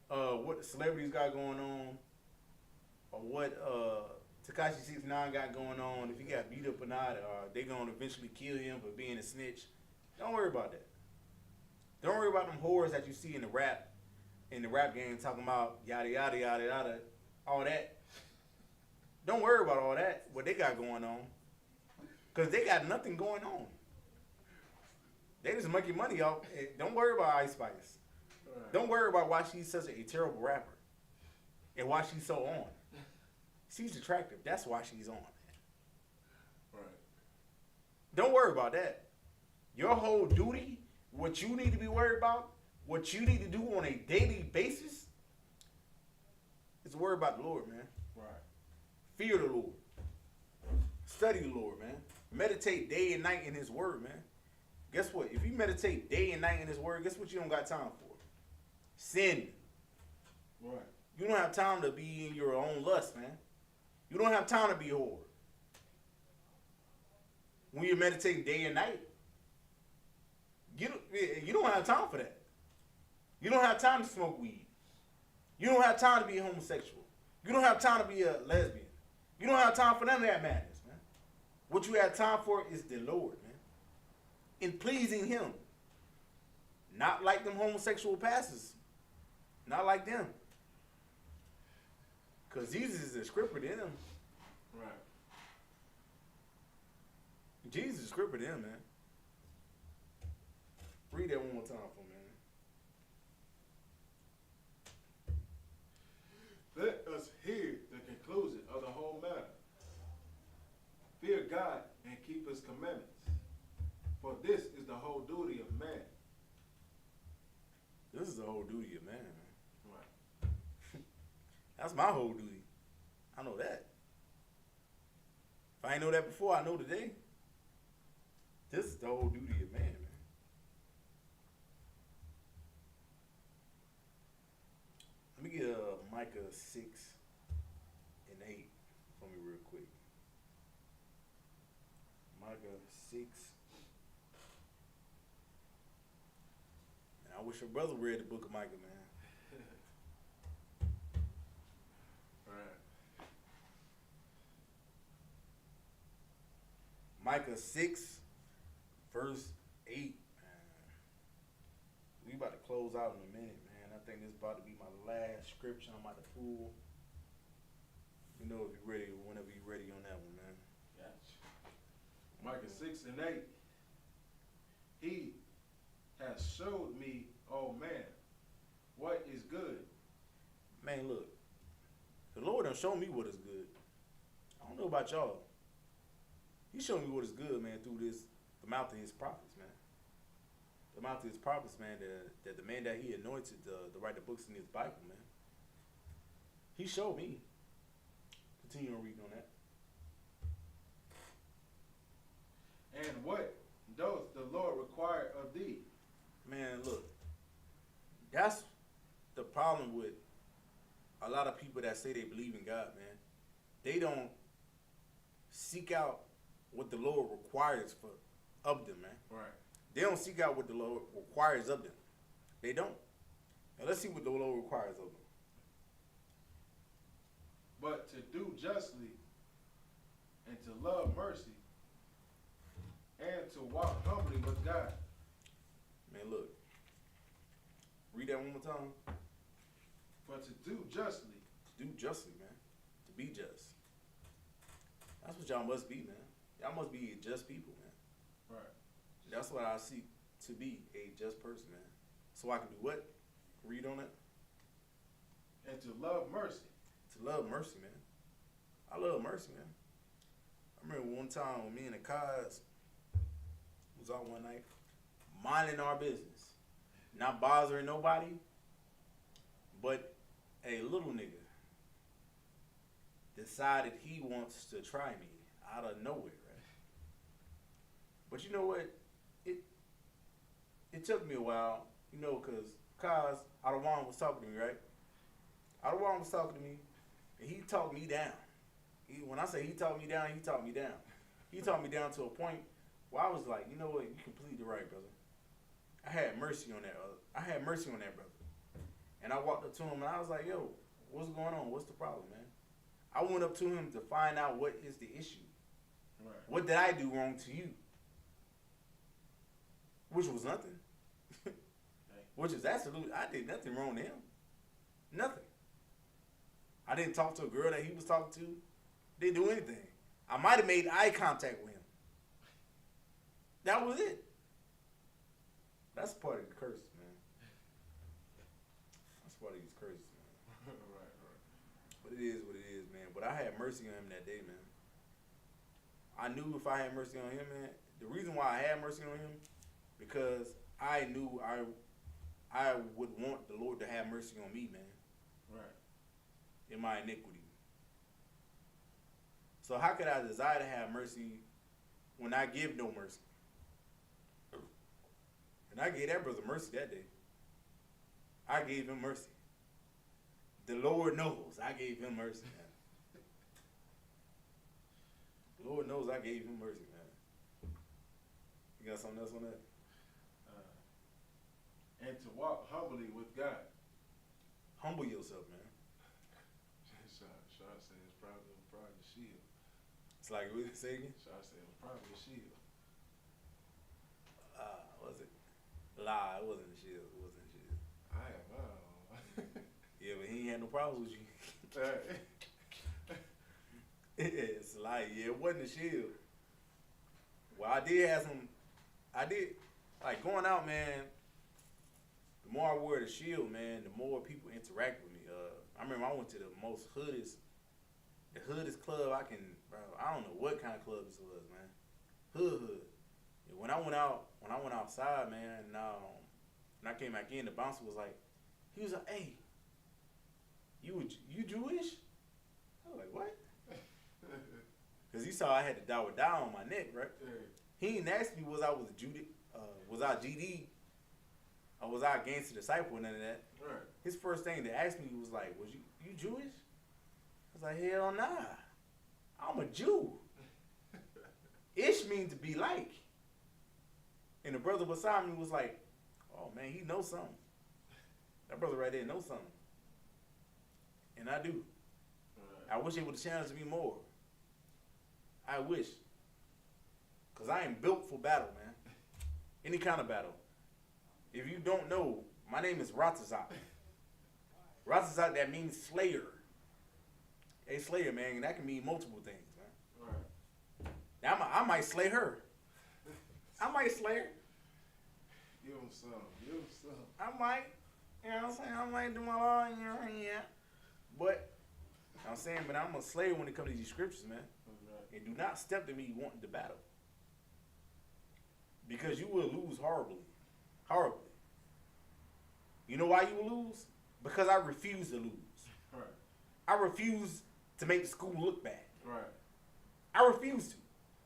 what the celebrities got going on or what Tekashi 69 got going on, if he got beat up or not, or they gonna eventually kill him for being a snitch. Don't worry about that. Don't worry about them whores that you see in the rap game talking about yada yada yada yada, all that. Don't worry about all that, what they got going on. Cause they got nothing going on. They just making money off. Don't worry about I.S.U.P.K. Right. Don't worry about why she's such a terrible rapper and why she's so on. She's attractive. That's why she's on. Right. Don't worry about that. Your whole duty, what you need to be worried about, what you need to do on a daily basis, is to worry about the Lord, man. Right. Fear the Lord. Study the Lord, man. Meditate day and night in his word, man. Guess what? If you meditate day and night in his word, guess what you don't got time for? Sin. Right. You don't have time to be in your own lust, man. You don't have time to be a whore. When you're meditating day and night, you don't have time for that. You don't have time to smoke weed. You don't have time to be a homosexual. You don't have time to be a lesbian. You don't have time for none of that madness, man. What you have time for is the Lord, man. In pleasing him. Not like them homosexual pastors. Not like them. Because Jesus is a scripter to them. Right. Jesus is a scripter to them, man. Read that one more time for me, man. Let us hear the conclusion of the whole matter. Fear God and keep his commandments. For this is the whole duty of man. This is the whole duty of man, man. Right. That's my whole duty. I know that. If I ain't know that before, I know today. This is the whole duty of man, man. Let me get Micah 6 and 8 for me real quick. Micah 6. Man, I wish your brother read the book of Micah, man. Micah 6, verse 8. We about to close out in a minute, man. I think this is about to be my last scripture I'm about to pull. You know, if you're ready, whenever you're ready on that one, man. Gotcha. Micah 6 and 8. He has showed me, oh man, what is good. Man, look. The Lord done show me what is good. I don't know about y'all. He showed me what is good, man, through the mouth of his prophets, man. The mouth of his prophets, man, that the man that he anointed to write the books in his Bible, man. He showed me. Continue on reading on that. And what doth the Lord require of thee? Man, look. That's the problem with a lot of people that say they believe in God, man. They don't seek out what the Lord requires of them, man. Right. They don't seek out what the Lord requires of them. They don't. Now let's see what the Lord requires of them. But to do justly, and to love mercy, and to walk humbly with God. Man, look. Read that one more time. But to do justly. To do justly, man. To be just. That's what y'all must be, man. Y'all must be just people, man. Right. That's what I seek to be, a just person, man. So I can do what? Read on it. And to love mercy. To love mercy, man. I love mercy, man. I remember one time when me and the Kaz was out one night, minding our business, not bothering nobody, but a little nigga decided he wants to try me out of nowhere, right? But you know what? It took me a while, you know, because Kaz, Adawan was talking to me, right? Adawan was talking to me, and he talked me down. When I say he talked me down, he talked me down. He talked me down to a point where I was like, you know what? You're completely right, brother. I had mercy on that. I had mercy on that brother. And I walked up to him and I was like, yo, what's going on? What's the problem, man? I went up to him to find out what is the issue. Right. What did I do wrong to you? Which was nothing. Which is absolutely, I did nothing wrong to him. Nothing. I didn't talk to a girl that he was talking to. Didn't do anything. I might have made eye contact with him. That was it. That's part of the curse, man. That's part of these curses, man. Right. But it is what it is, man. But I had mercy on him that day, man. I knew if I had mercy on him, man, the reason why I had mercy on him, because I knew I would want the Lord to have mercy on me, man. Right. In my iniquity. So how could I desire to have mercy when I give no mercy? And I gave that brother mercy that day. I gave him mercy. The Lord knows I gave him mercy, man. The Lord knows I gave him mercy, man. You got something else on that? And to walk humbly with God. Humble yourself, man. Shaw said it's probably the shield. It's like, say again? Shaw said it was probably the shield. Was it? Lie, it wasn't the shield. It wasn't the shield. I have my own. Yeah, but he ain't had no problems with you. It's like, yeah, it wasn't the shield. Well, I did, like going out, man, the more I wear the shield, man, the more people interact with me. I remember I went to the hoodest club I can, bro, I don't know what kind of club this was, man. Hood. And when I went outside, man, and I came back in, the bouncer was like, he was like, hey, you Jewish? I was like, what? Because he saw I had the Dawa on my neck, right? He didn't ask me was I GD, or was I a gangster disciple, none of that. Right. His first thing to ask me was like, was you Jewish? I was like, hell nah. I'm a Jew. Ish means to be like. And the brother beside me was like, oh man, he knows something. That brother right there knows something. And I do. Right. I wish they would have challenged me more. I wish. Because I ain't built for battle, man. Any kind of battle. If you don't know, my name is Ratazak. Ratazak, that means slayer. Hey, slayer, man, that can mean multiple things, man. Right. Now, I might slay her. I might slay her. Give him some. Give him some. I might. You know what I'm saying? I might do my law, you know, yeah. But, you know what I'm saying, but I'm a slayer when it comes to these scriptures, man. Right. And do not step to me wanting to battle. Because you will lose horribly. Horribly. You know why you will lose? Because I refuse to lose. Right. I refuse to make the school look bad. Right. I refuse to.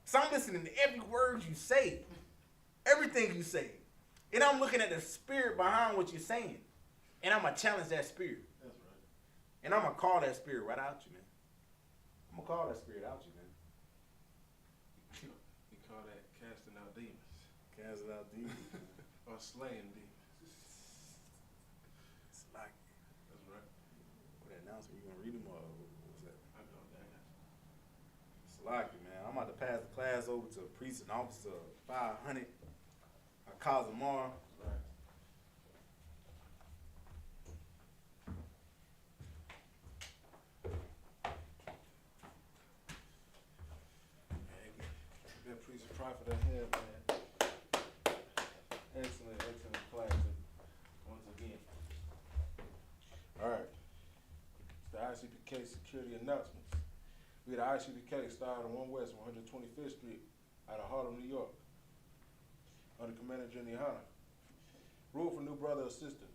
So I'm listening to every word you say. Everything you say. And I'm looking at the spirit behind what you're saying. And I'm going to challenge that spirit. That's right. And I'm going to call that spirit right out you, man. I'm going to call that spirit out you, man. You call that casting out demons. Casting out demons. Or slaying demons. It's like, That's right. what announcement, you going to read them or what was that? I know that. It's like, man. I'm about to pass the class over to a priest and officer 500. Kazamar. Right. That priest of prophet ahead, man. Excellent, excellent class once again. All right. It's the I.S.U.P.K security announcements. We had I.S.U.P.K started on 1 West 125th Street out of Harlem, New York. Under Commander General YAHANNA. Rule for new brother or sister.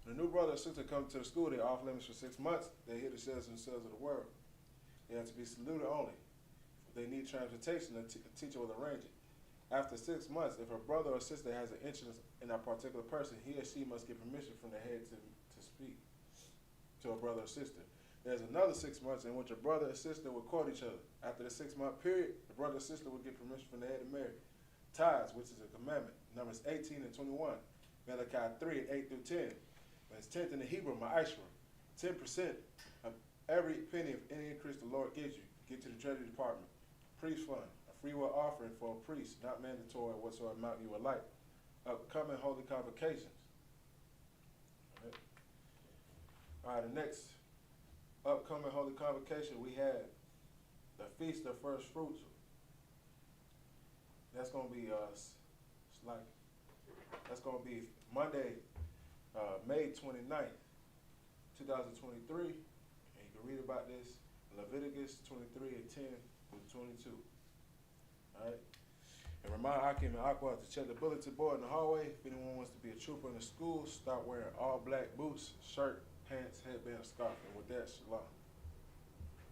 When a new brother or sister come to the school, they're off limits for 6 months. They hear the shells and cells of the word. They have to be saluted only. If they need transportation, the teacher will arrange it. After 6 months, if a brother or sister has an interest in a particular person, he or she must get permission from the head to speak to a brother or sister. There's another 6 months in which a brother or sister will court each other. After the 6 month period, the brother or sister will get permission from the head to marry. Tithes, which is a commandment, Numbers 18 and 21, Malachi 3, 8 through 10. When it's 10th in the Hebrew, I.S.U.P.K, 10% of every penny of any increase the Lord gives you, get to the Treasury Department. Priest fund, a free will offering for a priest, not mandatory whatsoever amount you would like. Upcoming holy convocations. All right, the next upcoming holy convocation, we have the Feast of First Fruits. That's gonna be that's gonna be Monday, May 29th, 2023, and you can read about this Leviticus 23 and 10 through 22. All right. And remind Akim and Aqua to check the bulletin board in the hallway. If anyone wants to be a trooper in the school, start wearing all black boots, shirt, pants, headband, scarf. And with that, shalom.